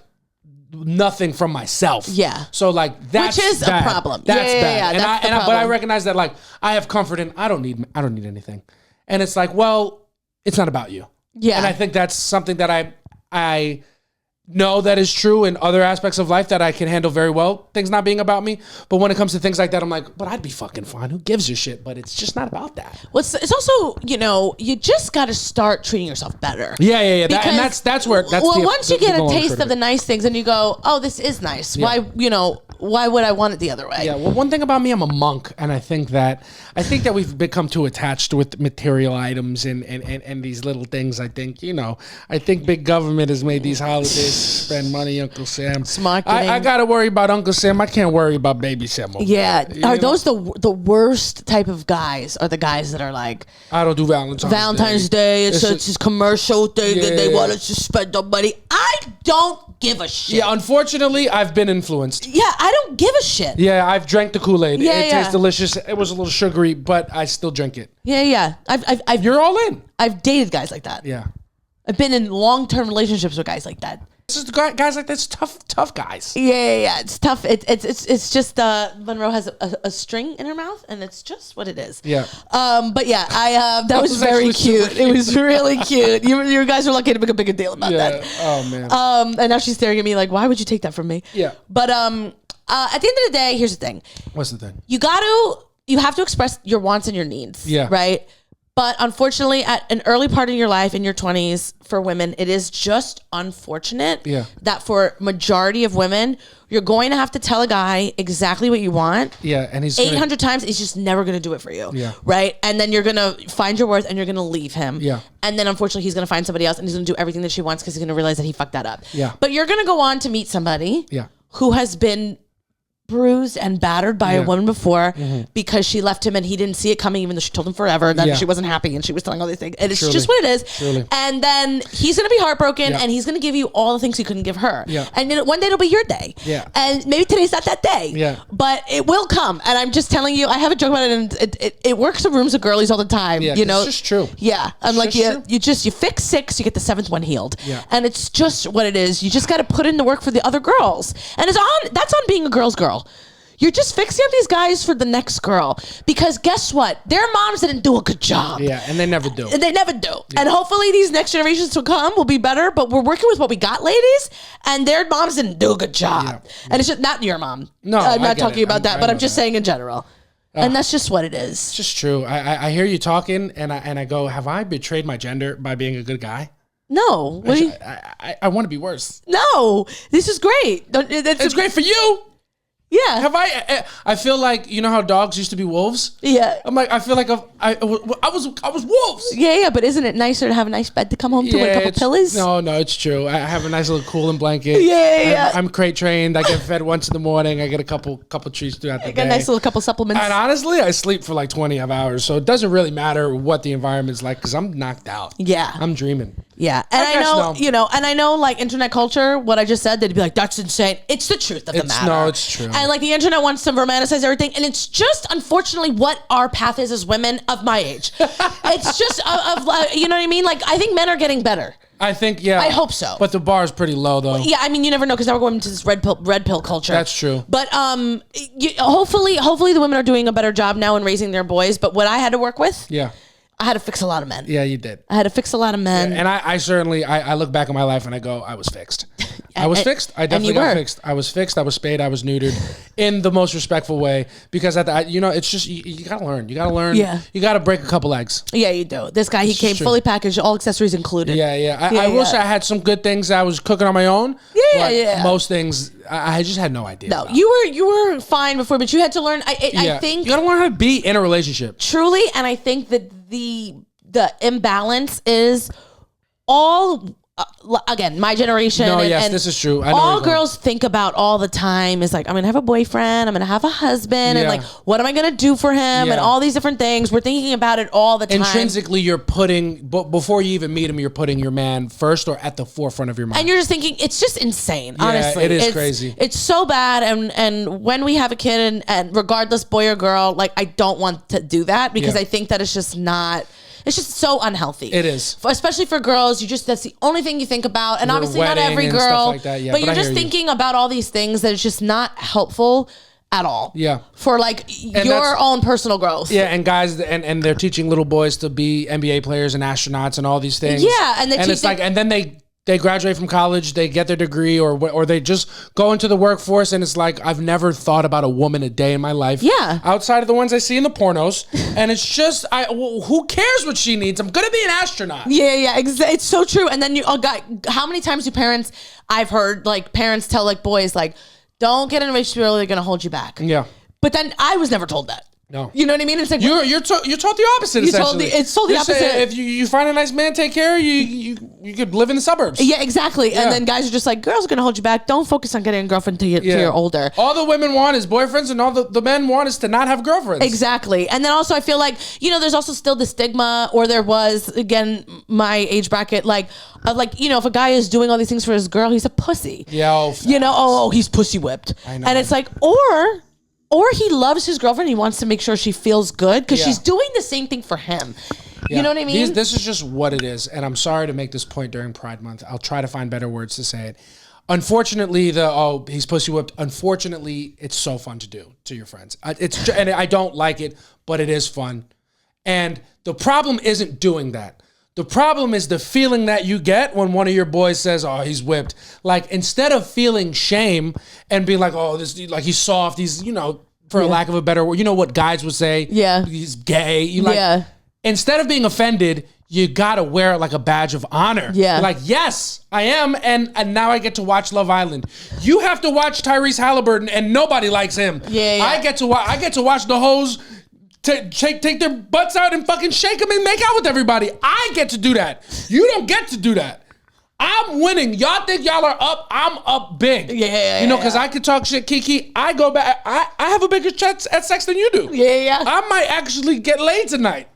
nothing from myself. Yeah. So like that's which is bad. A problem. That's bad. Yeah, but I recognize that like I have comfort in I don't need anything. And it's like, well, it's not about you. Yeah. And I think that's something that I know that is true in other aspects of life that I can handle very well, things not being about me. But when it comes to things like that, I'm like, but I'd be fucking fine. Who gives a shit? But it's just not about that. Well, it's also, you just got to start treating yourself better. Yeah. That's where once you get a taste of the nice things and you go, oh, this is nice. Yeah. Why would I want it the other way? Yeah, well, one thing about me, I'm a monk, and I think that we've become too attached with material items and these little things. I think big government has made these holidays spend money, Uncle Sam. Smart. I gotta worry about Uncle Sam. I can't worry about Baby Sam. Yeah, are those the worst type of guys? Are the guys that are like, I don't do Valentine's Day. It's just commercial thing that they want us to spend the money. I don't give a shit. Yeah, unfortunately, I've been influenced. Yeah, I don't give a shit. Yeah, I've drank the Kool-Aid. It tastes delicious. It was a little sugary, but I still drink it. Yeah. You're all in. I've dated guys like that. Yeah. I've been in long-term relationships with guys like that. This is guys like this, tough guys. Yeah. It's tough. It's just Monroe has a string in her mouth, and it's just what it is. Yeah. But yeah, that was very cute. It was really cute. You guys were lucky to make a bigger deal about that. Oh man. And now she's staring at me like, why would you take that from me? Yeah. But at the end of the day, here's the thing. What's the thing? You have to express your wants and your needs. Yeah. Right. But unfortunately, at an early part in your life, in your 20s, for women, it is just unfortunate that for majority of women, you're going to have to tell a guy exactly what you want. Yeah, and he's 800 times. He's just never going to do it for you. Yeah. Right? And then you're going to find your worth and you're going to leave him. Yeah. And then unfortunately, he's going to find somebody else and he's going to do everything that she wants because he's going to realize that he fucked that up. Yeah. But you're going to go on to meet somebody who has been bruised and battered by a woman before because she left him and he didn't see it coming, even though she told him forever that she wasn't happy and she was telling all these things. And it's just what it is. Truly. And then he's going to be heartbroken and he's going to give you all the things he couldn't give her. Yeah. And then one day it'll be your day. Yeah. And maybe today's not that day. Yeah. But it will come. And I'm just telling you, I have a joke about it, and it works in rooms of girlies all the time. Yeah, it's just true. Yeah. I'm like, you fix 6, you get the 7th one healed. Yeah. And it's just what it is. You just got to put in the work for the other girls. And that's on being a girl's girl. You're just fixing up these guys for the next girl. Because guess what? Their moms didn't do a good job. Yeah, and they never do. Yeah. And hopefully these next generations to come will be better, but we're working with what we got, ladies, and their moms didn't do a good job. Yeah. And it's just not your mom. No, I'm not talking about that, but I'm just saying in general. And that's just what it is. It's just true. I hear you talking, and I go, have I betrayed my gender by being a good guy? No. I want to be worse. No. This is great. It's great for you. Yeah. I feel like, you know how dogs used to be wolves? Yeah. I'm like, I feel like I was wolves. Yeah, but isn't it nicer to have a nice bed to come home to with a couple pillows? No, it's true. I have a nice little cooling blanket. Yeah. I'm crate trained. I get fed once in the morning. I get a couple treats throughout the day. A nice little couple supplements. And honestly, I sleep for like 20 hours, so it doesn't really matter what the environment's like because I'm knocked out. Yeah. I'm dreaming. Yeah. And I know, like internet culture, what I just said, they'd be like, that's insane. It's the truth of the matter. No, it's true. And like the internet wants to romanticize everything. And it's just, unfortunately, what our path is as women of my age. It's just, you know what I mean? Like, I think men are getting better. I think, yeah. I hope so. But the bar is pretty low, though. Yeah, I mean, you never know because now we're going into this red pill culture. That's true. But hopefully the women are doing a better job now in raising their boys. But what I had to work with, I had to fix a lot of men. Yeah, you did. I had to fix a lot of men. Yeah, and I certainly, I look back on my life and I go, I was fixed. I was fixed. I definitely got fixed. I was fixed. I was spayed. I was neutered in the most respectful way because it's just, you got to learn. You got to learn. Yeah. You got to break a couple eggs. Yeah, you do. This guy, he came fully packaged, all accessories included. Yeah. I will say I had some good things I was cooking on my own. Yeah. Most things, I just had no idea. No, you were fine before, but you had to learn. I think you got to learn how to be in a relationship. Truly, and I think that the imbalance is all again my generation. No, yes, this is true. I know all girls think about all the time is like, I'm gonna have a boyfriend, I'm gonna have a husband, and like, what am I gonna do for him, and all these different things. We're thinking about it all the time. Intrinsically, you're putting before you even meet him, you're putting your man first or at the forefront of your mind, and you're just thinking it's just insane. Honestly, it is crazy. It's so bad, and when we have a kid, and regardless boy or girl, like I don't want to do that because I think that it's just not. It's just so unhealthy. It is. Especially for girls, that's the only thing you think about. And obviously not every girl. Like that. But you're just thinking about all these things that it's just not helpful at all. Yeah. For like your own personal growth. Yeah, and guys, and they're teaching little boys to be NBA players and astronauts and all these things. Yeah, and then they graduate from college, they get their degree, or they just go into the workforce, and it's like, I've never thought about a woman a day in my life. Yeah. Outside of the ones I see in the pornos. And it's just, who cares what she needs? I'm going to be an astronaut. Yeah. It's so true. And then how many times do I've heard like parents tell like boys, like, don't get in a relationship early, they're going to hold you back. Yeah. But then I was never told that. No, you know what I mean. It's like you're taught the opposite. It's told the opposite. If you find a nice man, take care. You could live in the suburbs. Yeah, exactly. Yeah. And then guys are just like, girls are gonna hold you back. Don't focus on getting a girlfriend till you're older. All the women want is boyfriends, and all the men want is to not have girlfriends. Exactly. And then also I feel like there's also still the stigma, or there was again my age bracket, like if a guy is doing all these things for his girl, he's a pussy. Yeah. He's pussy whipped. I know. And it's like or he loves his girlfriend. He wants to make sure she feels good because she's doing the same thing for him. Yeah. You know what I mean? This is just what it is. And I'm sorry to make this point during Pride Month. I'll try to find better words to say it. Unfortunately, he's pussy whipped. Unfortunately, it's so fun to do to your friends. And I don't like it, but it is fun. And the problem isn't doing that. The problem is the feeling that you get when one of your boys says, "Oh, he's whipped." Like, instead of feeling shame and being like, "Oh, this like he's soft," he's for a lack of a better word, what guys would say, he's gay. Instead of being offended, you gotta wear it like a badge of honor. Yeah, like, yes, I am, and now I get to watch Love Island. You have to watch Tyrese Halliburton, and nobody likes him. Yeah. I get to watch the hoes take their butts out and fucking shake them and make out with everybody. I get to do that. You don't get to do that. I'm winning. Y'all think y'all are up? I'm up big. Yeah. Because I could talk shit, Kiki. I go back. I have a bigger chance at sex than you do. Yeah. I might actually get laid tonight.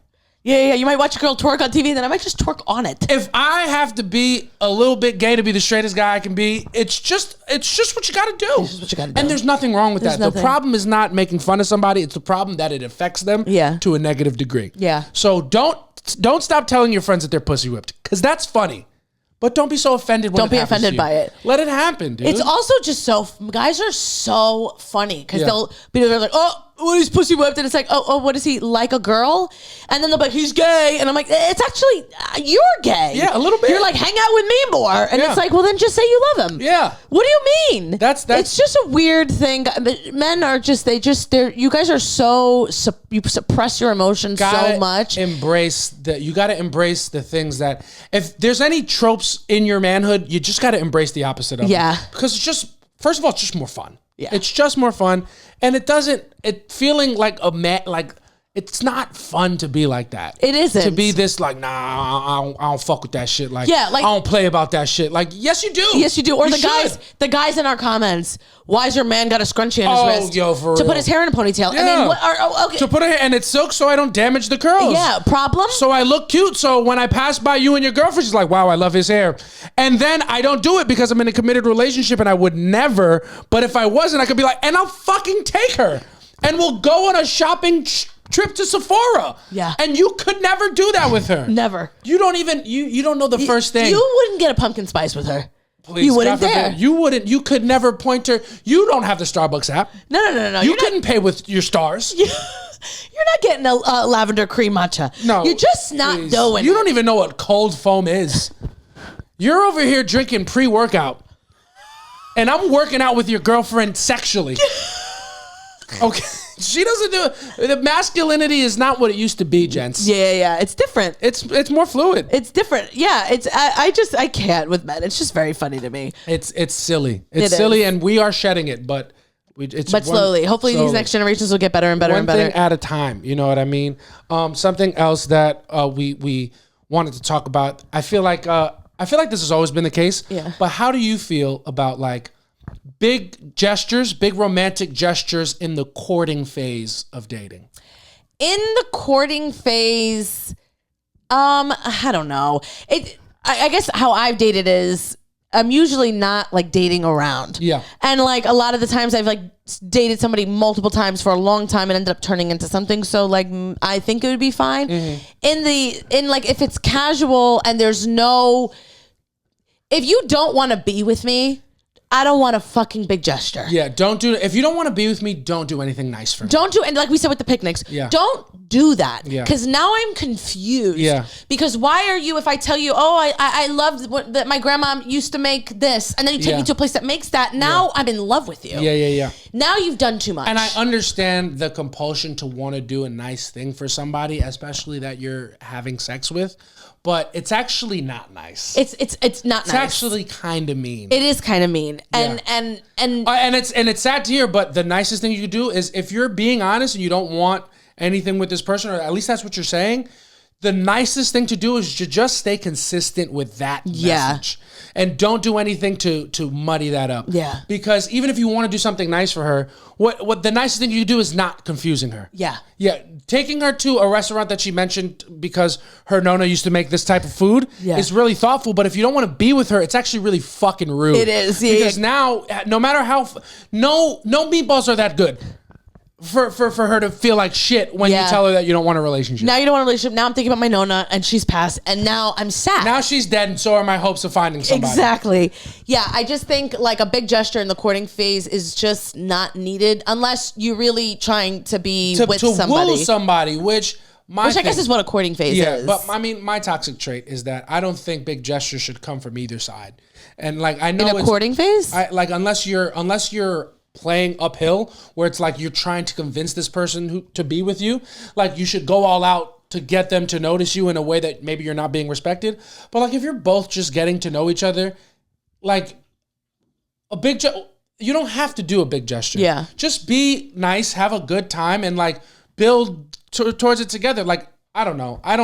Yeah. You might watch a girl twerk on TV, and then I might just twerk on it. If I have to be a little bit gay to be the straightest guy I can be, it's just what you got to do. It's just what you got to do. And there's nothing wrong with that. The problem is not making fun of somebody. It's the problem that it affects them to a negative degree. Yeah. So don't stop telling your friends that they're pussy whipped, because that's funny. But don't be so offended when it happens. Don't be offended by it. Let it happen, dude. It's also just guys are so funny because they're like, oh, when he's pussy whipped, and it's like, oh, what is he, like a girl? And then they'll be like, he's gay. And I'm like, it's actually, you're gay. Yeah, a little bit. You're like, hang out with me more. And it's like, well, then just say you love him. Yeah. What do you mean? That's it's just a weird thing. Men are just, you guys are so, you suppress your emotions so much. You got to embrace the things that, if there's any tropes in your manhood, you just got to embrace the opposite of them. Because it's just, first of all, it's just more fun. Yeah. It's just more fun. And feeling like a man, like, it's not fun to be like that. It isn't. To be this like, nah, I don't fuck with that shit. Like, I don't play about that shit. Like, yes, you do. Yes, you do. Or the guys in our comments, why's your man got a scrunchie on his wrist? For to real. put his hair in a ponytail. Yeah. I mean, okay. To put it, and it's silk so I don't damage the curls. Yeah, problem? So I look cute. So when I pass by you and your girlfriend, she's like, wow, I love his hair. And then I don't do it because I'm in a committed relationship and I would never. But if I wasn't, I could be like, and I'll fucking take her. And we'll go on a shopping trip to Sephora. Yeah. And you could never do that with her. Never. You don't even, you don't know the first thing. You wouldn't get a pumpkin spice with her. Please, you wouldn't dare. You could never point her. You don't have the Starbucks app. No. You couldn't pay with your stars. You're not getting a lavender cream matcha. No. You're just not doing You don't even know what cold foam is. You're over here drinking pre-workout. And I'm working out with your girlfriend sexually. Okay. She doesn't do it. The masculinity is not what it used to be, gents. Yeah. It's different. It's more fluid. It's different. Yeah. I can't with men. It's just very funny to me. It's silly. It's silly, and we are shedding it, but slowly. Hopefully these next generations will get better and better and better. One thing at a time. You know what I mean? Something else that we wanted to talk about. I feel like this has always been the case. Yeah. But how do you feel about like big gestures, big romantic gestures in the courting phase of dating? In the courting phase, I don't know. I guess how I've dated is I'm usually not like dating around. Yeah. And like a lot of the times I've like dated somebody multiple times for a long time and ended up turning into something. So like I think it would be fine. Mm-hmm. In like if it's casual and there's no, if you don't want to be with me, I don't want a fucking big gesture. Yeah, don't do it. If you don't want to be with me, don't do anything nice for me. Don't do, and like we said with the picnics, don't do that. Yeah. Because now I'm confused. Yeah. Because why are you, if I tell you, I loved that my grandma used to make this, and then you take me to a place that makes that, now I'm in love with you. Yeah. Now you've done too much. And I understand the compulsion to want to do a nice thing for somebody, especially that you're having sex with. But it's actually not nice. It's not nice. It's actually kind of mean. It is kind of mean. And it's sad to hear, but the nicest thing you could do is if you're being honest and you don't want anything with this person, or at least that's what you're saying, the nicest thing to do is to just stay consistent with that message. And don't do anything to muddy that up. Yeah. Because even if you want to do something nice for her, what the nicest thing you do is not confusing her. Yeah. Yeah. Taking her to a restaurant that she mentioned because her Nona used to make this type of food is really thoughtful. But if you don't want to be with her, it's actually really fucking rude. It is. Yeah, because now, no matter how, no meatballs are that good. For her to feel like shit when you tell her that you don't want a relationship. Now you don't want a relationship. Now I'm thinking about my Nona and she's passed and now I'm sad. Now she's dead and so are my hopes of finding somebody. Exactly. Yeah, I just think like a big gesture in the courting phase is just not needed unless you're really trying to be with somebody. Woo somebody, which I guess is what a courting phase is. Yeah, but I mean, my toxic trait is that I don't think big gestures should come from either side. And like I know in a courting phase? Unless you're playing uphill where it's like you're trying to convince this person to be with you, like you should go all out to get them to notice you in a way that maybe you're not being respected. But like if you're both just getting to know each other, like you don't have to do a big gesture. Yeah. Just be nice, have a good time, and like build towards it together. Like I don't know. I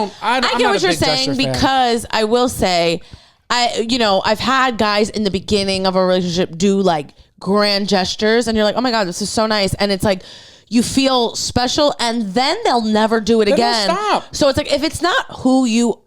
get what you're saying because I will say, I've had guys in the beginning of a relationship do like grand gestures and you're like, oh my God, this is so nice. And it's like, you feel special and then they'll never do it again. Stop. So it's like, if it's not who you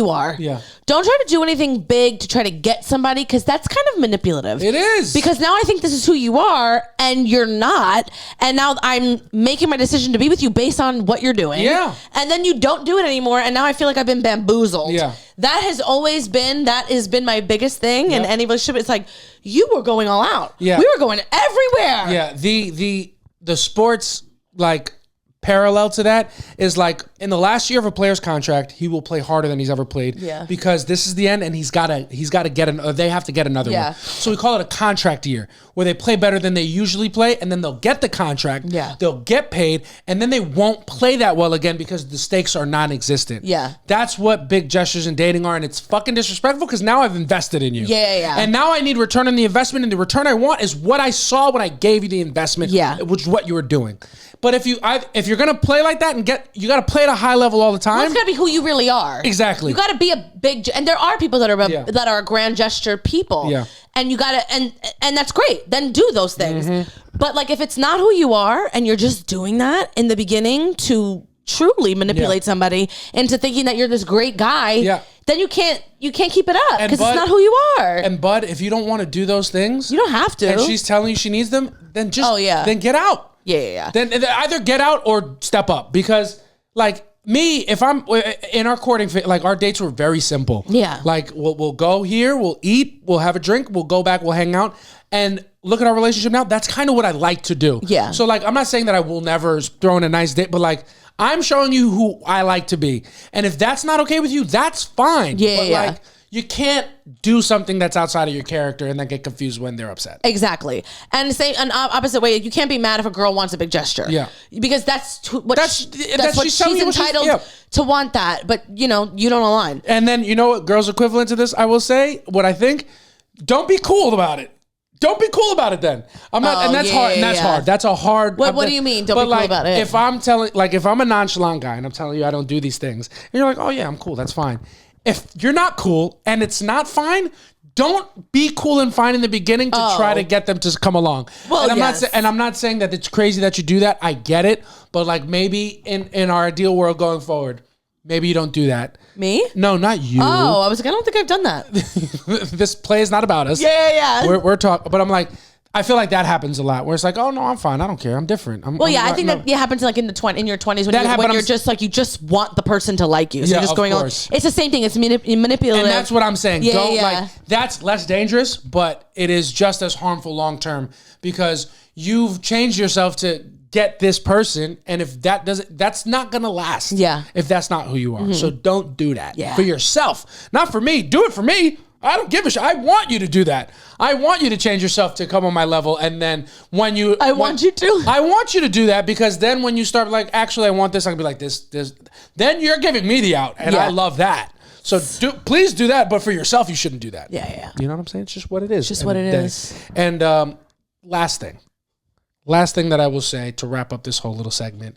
are. Yeah. Don't try to do anything big to try to get somebody because that's kind of manipulative. It is. Because now I think this is who you are and you're not. And now I'm making my decision to be with you based on what you're doing. Yeah. And then you don't do it anymore. And now I feel like I've been bamboozled. Yeah. That has been my biggest thing in any relationship. It's like, you were going all out. Yeah. We were going everywhere. Yeah. The sports like parallel to that is like in the last year of a player's contract, he will play harder than he's ever played. Yeah. Because this is the end, and he's got to get they have to get another one. So we call it a contract year, where they play better than they usually play, and then they'll get the contract. Yeah. They'll get paid, and then they won't play that well again because the stakes are non-existent. Yeah. That's what big gestures in dating are, and it's fucking disrespectful because now I've invested in you. Yeah. And now I need return on the investment, and the return I want is what I saw when I gave you the investment. Yeah. Which is what you were doing. But if you're gonna play like that and you gotta play at a high level all the time. Well, it's gotta be who you really are. Exactly. You gotta be a big, and there are people that are grand gesture people. Yeah. And you gotta, and that's great. Then do those things. But like, if it's not who you are, and you're just doing that in the beginning to truly manipulate somebody into thinking that you're this great guy, then you can't keep it up because it's not who you are. And Bud, if you don't want to do those things, you don't have to. And she's telling you she needs them, then just then get out. Yeah. Then either get out or step up, because like me, if I'm in our courting, like our dates were very simple. Yeah. Like we'll go here, we'll eat, we'll have a drink, we'll go back, we'll hang out, and look at our relationship now. That's kind of what I like to do. Yeah. So like, I'm not saying that I will never throw in a nice date, but like, I'm showing you who I like to be, and if that's not okay with you, that's fine. Yeah. But like, you can't do something that's outside of your character and then get confused when they're upset. Exactly. And same an opposite way, you can't be mad if a girl wants a big gesture. Yeah. Because that's what she's entitled to want that. But you don't align. And then you know what girls equivalent to this, I will say, what I think, don't be cool about it. Don't be cool about it then. I'm not, and that's hard. And that's hard. That's a hard. What do you mean? Don't be cool about it. If I'm a nonchalant guy and I'm telling you I don't do these things, and you're like, oh yeah, I'm cool. That's fine. If you're not cool and it's not fine, don't be cool and fine in the beginning to try to get them to come along. Well, and I'm not saying that it's crazy that you do that. I get it, but like maybe in our ideal world going forward, maybe you don't do that. Me? No, not you. Oh, I was like, I don't think I've done that. This play is not about us. Yeah. We're talking, but I'm like, I feel like that happens a lot, where it's like, oh no, I'm fine. I don't care. I'm different. I think that happens like in your 20s when you're just like, you just want the person to like you. So you're just going on. It's the same thing. It's manipulative. And that's what I'm saying. Yeah. That's less dangerous, but it is just as harmful long term, because you've changed yourself to get this person, and if that's not gonna last. Yeah. If that's not who you are. So don't do that. For yourself. Not for me. Do it for me. I don't give a shit. I want you to do that. I want you to change yourself to come on my level. And then I want you to do that, because then when you start like, actually, I want this, I can be like this, then you're giving me the out. And I love that. So please do that. But for yourself, you shouldn't do that. Yeah. You know what I'm saying? It's just what it is. Just what it is. And last thing that I will say to wrap up this whole little segment.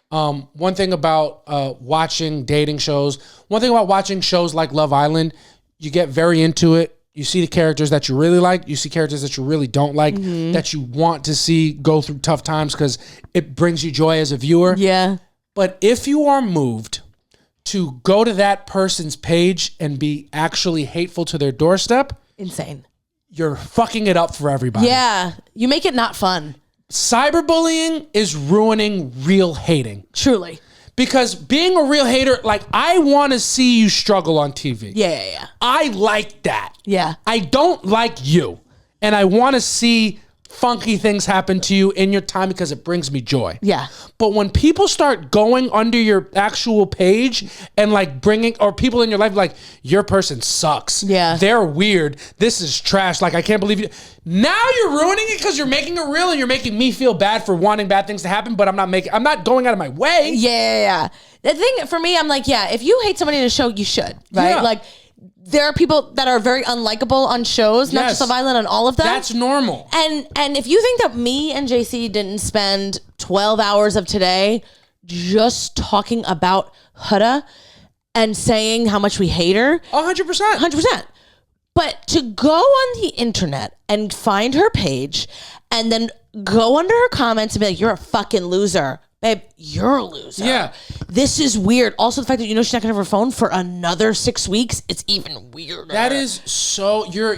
One thing about watching dating shows, watching shows like Love Island, you get very into it. You see the characters that you really like. You see characters that you really don't like, that you want to see go through tough times because it brings you joy as a viewer. Yeah. But if you are moved to go to that person's page and be actually hateful to their doorstep, insane. You're fucking it up for everybody. Yeah. You make it not fun. Cyberbullying is ruining real hating. Truly. Because being a real hater, like, I want to see you struggle on TV. Yeah. I like that. Yeah. I don't like you. And I want to see funky things happen to you in your time because it brings me joy. Yeah. But when people start going under your actual page and like or people in your life, like, your person sucks. Yeah. They're weird. This is trash. Like, I can't believe you. Now you're ruining it because you're making it real and you're making me feel bad for wanting bad things to happen, but I'm not going out of my way. Yeah. The thing for me, I'm like, if you hate somebody in a show, you should, right? Yeah. Like, there are people that are very unlikable on shows, not just Love Island, and all of them. That's normal. And if you think that me and JC didn't spend 12 hours of today just talking about Huda and saying how much we hate her, 100%. But to go on the internet and find her page and then go under her comments and be like, you're a fucking loser. Babe, you're a loser. Yeah. This is weird. Also, the fact that she's not gonna have her phone for another 6 weeks, it's even weirder. That is so. You're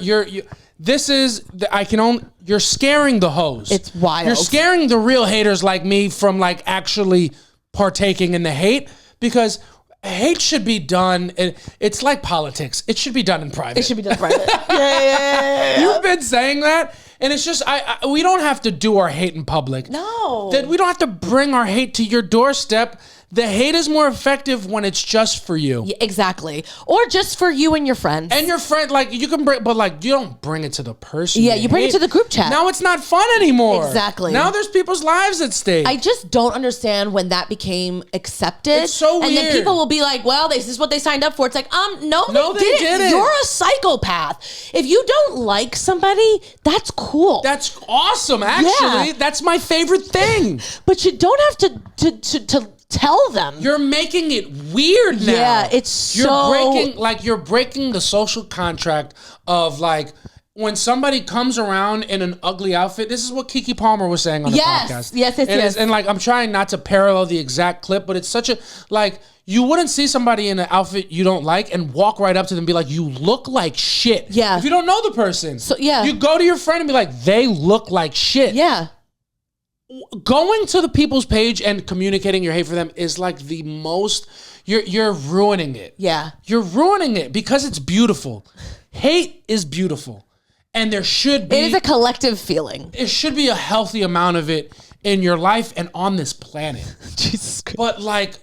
scaring the hoes. It's wild. You're scaring the real haters like me from like actually partaking in the hate, because hate should be done. It's like politics. It should be done in private. Yeah. You've been saying that. And it's just, we don't have to do our hate in public. No. That we don't have to bring our hate to your doorstep. The hate is more effective when it's just for you. Yeah, exactly. Or just for you and your friends. And your friend, like, you can bring, but like, you don't bring it to the person. Yeah, you bring it to the group chat. Now it's not fun anymore. Exactly. Now there's people's lives at stake. I just don't understand when that became accepted. It's so weird. And then people will be like, well, this is what they signed up for. It's like, no, they didn't. You're a psychopath. If you don't like somebody, that's cool. That's awesome, actually. Yeah. That's my favorite thing. But you don't have to tell them. You're making it weird now. Yeah, you're breaking the social contract of like when somebody comes around in an ugly outfit. This is what Keke Palmer was saying on the podcast. Yes. And like, I'm trying not to parallel the exact clip, but it's such a, like, you wouldn't see somebody in an outfit you don't like and walk right up to them and be like, you look like shit. Yeah. If you don't know the person. So, yeah. You go to your friend and be like, they look like shit. Yeah. Going to the people's page and communicating your hate for them is like the most, you're ruining it. Yeah. You're ruining it because it's beautiful. Hate is beautiful. And there should be. It is a collective feeling. It should be a healthy amount of it in your life and on this planet. Jesus Christ. But like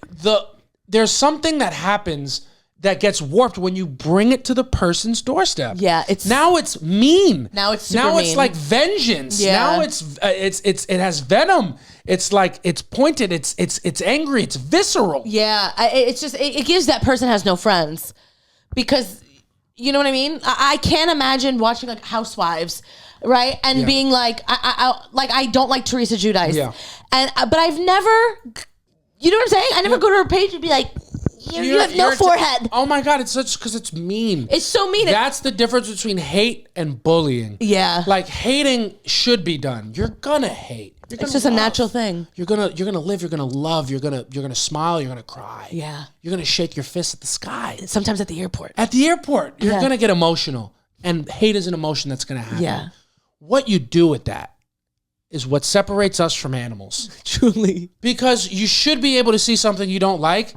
there's something that happens that gets warped when you bring it to the person's doorstep. Yeah, now it's mean. Now it's super now it's mean. like vengeance. Yeah. Now it has venom. It's like it's pointed. It's angry. It's visceral. Yeah, it's just it gives that person has no friends because you know what I mean. I can't imagine watching like Housewives, right, and being like I don't like Teresa Giudice. Yeah, but I've never. You know what I'm saying? I never go to her page and be like, you have no forehead. Oh my God, it's such because it's mean. It's so mean. That's the difference between hate and bullying. Yeah. Like hating should be done. You're gonna hate. It's just a natural thing. You're gonna live, you're gonna love, you're gonna smile, you're gonna cry. Yeah. You're gonna shake your fist at the sky. Sometimes at the airport. At the airport. You're gonna get emotional. And hate is an emotion that's gonna happen. Yeah. What you do with that is what separates us from animals. Truly. Because you should be able to see something you don't like,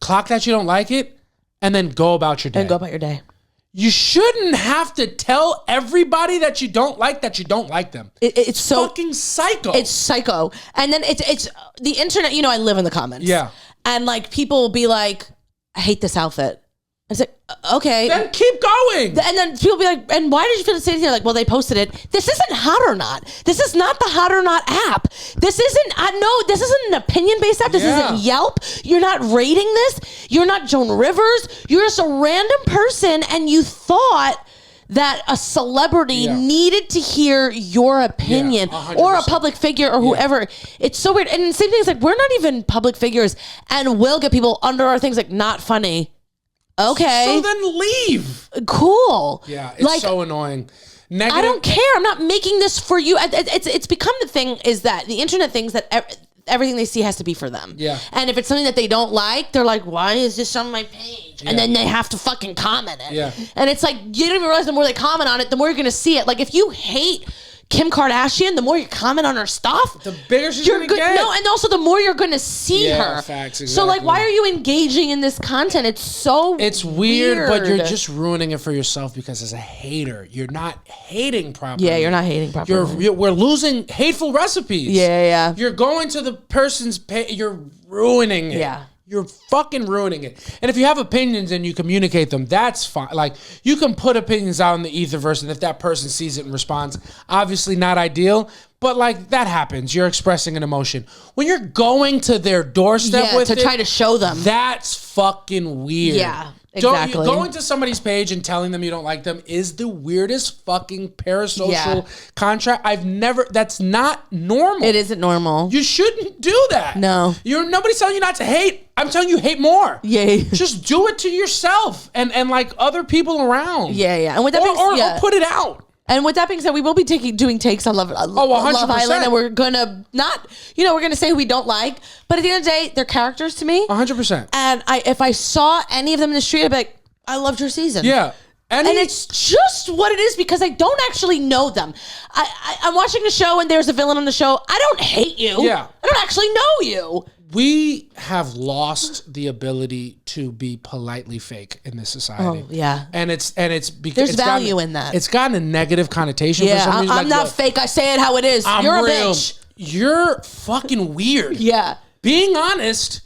clock that you don't like it, and then go about your day. And go about your day. You shouldn't have to tell everybody that you don't like them. It's so fucking psycho. It's psycho. And then it's the internet, you know, I live in the comments. Yeah. And like people will be like, I hate this outfit. I said, okay. Then keep going. And then people will be like, and why did you feel the same thing? Like, well, they posted it. This isn't Hot or Not. This is not the Hot or Not app. This isn't an opinion-based app. This isn't Yelp. You're not rating this. You're not Joan Rivers. You're just a random person, and you thought that a celebrity needed to hear your opinion or a public figure or whoever. It's so weird. And the same thing is like, we're not even public figures, and we'll get people under our things like, not funny. Okay. So then leave. Cool. Yeah, it's so annoying. Negative. I don't care. I'm not making this for you. It's become the thing is that the internet thinks that everything they see has to be for them. Yeah. And if it's something that they don't like, they're like, why is this on my page? And then they have to fucking comment it. Yeah. And it's like, you don't even realize the more they comment on it, the more you're going to see it. Like if you hate Kim Kardashian, the more you comment on her stuff, the bigger she's going to get. No, and also the more you're going to see her. Facts, exactly. So like, why are you engaging in this content? It's so It's weird, but you're just ruining it for yourself because as a hater, you're not hating properly. Yeah, you're not hating properly. We're losing hateful recipes. Yeah. You're going to the person's page. You're ruining it. Yeah. You're fucking ruining it. And if you have opinions and you communicate them, that's fine. Like, you can put opinions out in the etherverse, and if that person sees it and responds, obviously not ideal, but like, that happens. You're expressing an emotion. When you're going to their doorstep with to try to show them. That's fucking weird. Yeah, exactly. Going to somebody's page and telling them you don't like them is the weirdest fucking parasocial contract I've never. That's not normal. It isn't normal. You shouldn't do that. No. Nobody's telling you not to hate. I'm telling you, hate more. Yeah. Just do it to yourself and like other people around. Yeah. And with that or put it out. And with that being said, we will be doing takes on Love Island, and we're gonna we're gonna say who we don't like, but at the end of the day, they're characters to me. 100%. And if I saw any of them in the street, I'd be like, I loved your season. Yeah. And it's just what it is because I don't actually know them. I'm watching the show and there's a villain on the show. I don't hate you. Yeah. I don't actually know you. We have lost the ability to be politely fake in this society. Oh, yeah. And it's because there's value in that. It's gotten a negative connotation for some reason. I'm not fake. I say it how it is. You're real. A bitch. You're fucking weird. Yeah. Being honest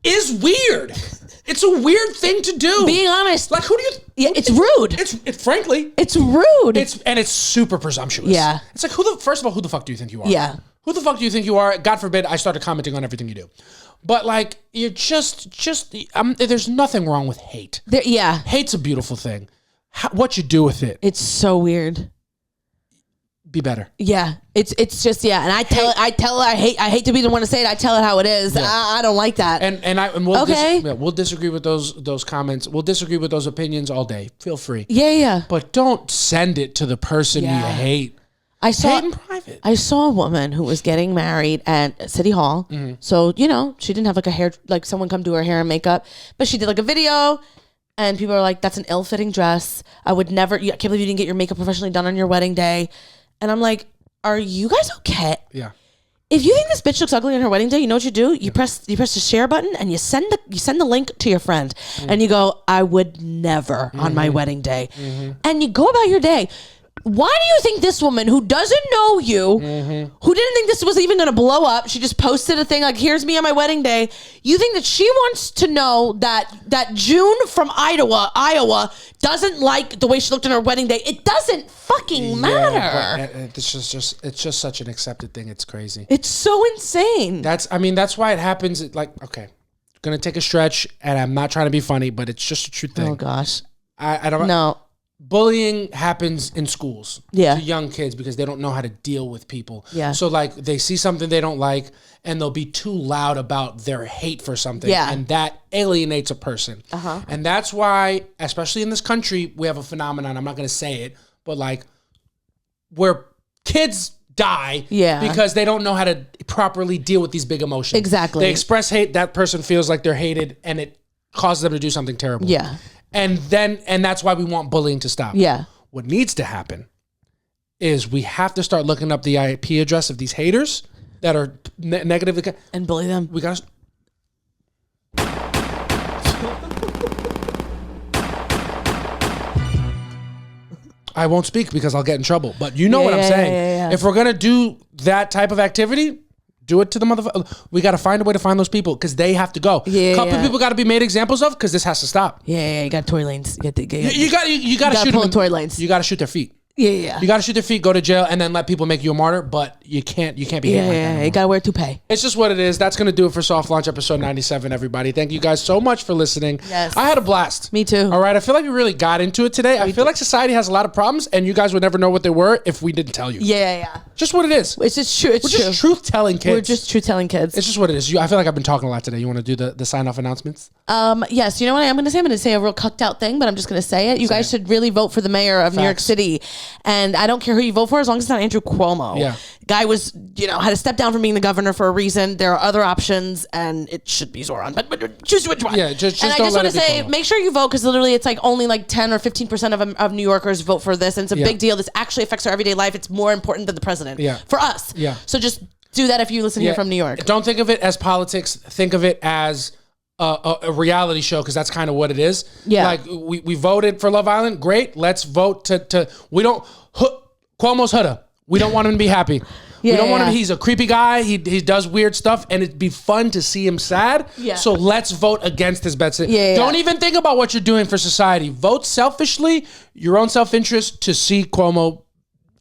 is weird. It's a weird thing to do. Being honest. Like, who do you... Yeah, it's rude. Frankly... It's rude. It's super presumptuous. Yeah. It's like, first of all, who the fuck do you think you are? Yeah. Who the fuck do you think you are? God forbid I started commenting on everything you do. But, like, you're there's nothing wrong with hate. Hate's a beautiful thing. What you do with it. It's so weird. Be better. Yeah, it's just and I tell it. I hate to be the one to say it. I tell it how it is. Yeah. I don't like that. And we'll disagree with those comments. We'll disagree with those opinions all day. Feel free. Yeah. But don't send it to the person you hate. Hate in private. I saw a woman who was getting married at City Hall. Mm-hmm. So she didn't have like a hair, like someone come do her hair and makeup, but she did like a video. And people are like, "That's an ill-fitting dress. I would never. I can't believe you didn't get your makeup professionally done on your wedding day." And I'm like, are you guys okay? Yeah. If you think this bitch looks ugly on her wedding day, you know what you do? You press the share button and you send the link to your friend. And you go, I would never on my wedding day. And you go about your day. Why do you think this woman who doesn't know you, who didn't think this was even going to blow up, she just posted a thing like, here's me on my wedding day. You think that she wants to know that June from Iowa doesn't like the way she looked on her wedding day? It doesn't fucking matter. It's just such an accepted thing. It's crazy. It's so insane. That's why it happens. Like, okay, going to take a stretch, and I'm not trying to be funny, but it's just a true thing. Oh gosh. I don't know. Bullying happens in schools to young kids because they don't know how to deal with people. Yeah. So like they see something they don't like and they'll be too loud about their hate for something. Yeah. And that alienates a person. And that's why, especially in this country, we have a phenomenon, I'm not going to say it, but like where kids die because they don't know how to properly deal with these big emotions. Exactly. They express hate, that person feels like they're hated and it causes them to do something terrible. Yeah. And that's why we want bullying to stop. Yeah. What needs to happen is we have to start looking up the IP address of these haters that are negatively... And bully them. We got to... I won't speak because I'll get in trouble. But you know what I'm saying. Yeah. If we're going to do that type of activity... Do it to the motherfucker. We got to find a way to find those people because they have to go. Couple people got to be made examples of because this has to stop. Yeah. You got Tory Lanes. You got to shoot them. Tory Lanes. You got to shoot their feet. Yeah. You got to shoot their feet, go to jail, and then let people make you a martyr. But you can't be hating like that. You got to wear a toupee. It's just what it is. That's going to do it for Soft Launch episode 97, everybody. Thank you guys so much for listening. Yes. I had a blast. Me too. All right. I feel like we really got into it today. I feel like society has a lot of problems, and you guys would never know what they were if we didn't tell you. Yeah. Just what it is. It's just true. We're just truth-telling kids. We're just truth-telling kids. It's just what it is. I feel like I've been talking a lot today. You want to do the sign-off announcements? Yes. You know what I'm going to say? I'm going to say a real cucked out thing, but I'm just going to say it. You guys should really vote for the mayor of New York City. And I don't care who you vote for as long as it's not Andrew Cuomo. Yeah. Guy was, had to step down from being the governor for a reason. There are other options, and it should be Zoran. But choose which one. Yeah, just and I just want to say, make sure you vote because literally it's like only like 10 or 15% of New Yorkers vote for this, and it's a big deal. This actually affects our everyday life. It's more important than the president. Yeah. For us. Yeah. So just do that if you listen here from New York. Don't think of it as politics. Think of it as a reality show because that's kind of what it is. Yeah. Like we voted for Love Island. Great. Let's vote to we don't Cuomo's Hudda. We don't want him to be happy. We don't want him. He's a creepy guy. He does weird stuff, and it'd be fun to see him sad. Yeah. So let's vote against his bets. Yeah. Don't even think about what you're doing for society. Vote selfishly, your own self-interest, to see Cuomo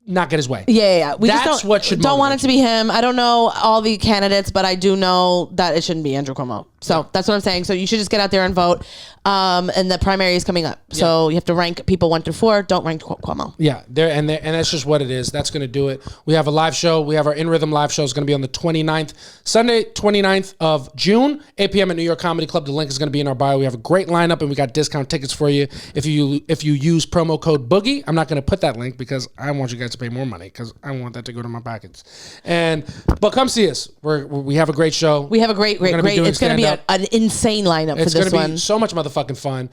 not get his way. Yeah. That's what should don't want it to be him. I don't know all the candidates, but I do know that it shouldn't be Andrew Cuomo. So that's what I'm saying. So you should just get out there and vote. And the primary is coming up. So you have to rank people 1 through 4. Don't rank Cuomo. Yeah, and that's just what it is. That's going to do it. We have a live show. We have our In Rhythm live show. It's going to be on the 29th, Sunday, 29th of June, 8 p.m. at New York Comedy Club. The link is going to be in our bio. We have a great lineup, and we got discount tickets for you if you use promo code Boogie. I'm not going to put that link because I want you guys to pay more money because I want that to go to my pockets. But come see us. We have a great show. We have a great. It's going to be an insane lineup for this one. It's going to be so much motherfucking fun.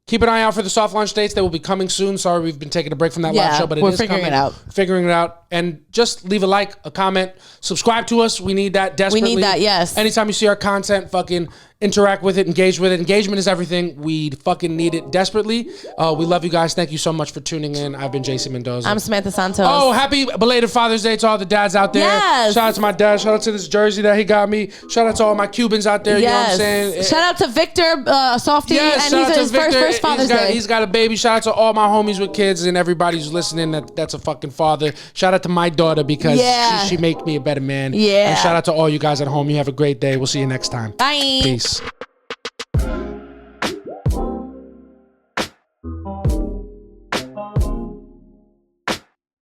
Keep an eye out for the soft launch dates. They will be coming soon. Sorry, we've been taking a break from that live show, but it is coming. Figuring it out. Figuring it out. And just leave a like, a comment, subscribe to us. We need that desperately. We need that, yes. Anytime you see our content, fucking interact with it, engage with it. Engagement is everything. We fucking need it desperately. We love you guys. Thank you so much for tuning in. I've been Jason Mendoza. I'm Samantha Santos. Oh, happy belated Father's Day to all the dads out there. Yes. Shout out to my dad. Shout out to this jersey that he got me. Shout out to all my Cubans out there. Yes. You know what I'm saying? Shout out to Victor, Softies. Yes, and he's his first Father's Day. He's got a baby. Shout out to all my homies with kids and everybody who's listening that's a fucking father. Shout out to my daughter because she make me a better man. Yeah. And shout out to all you guys at home. You have a great day. We'll see you next time. Bye. Peace.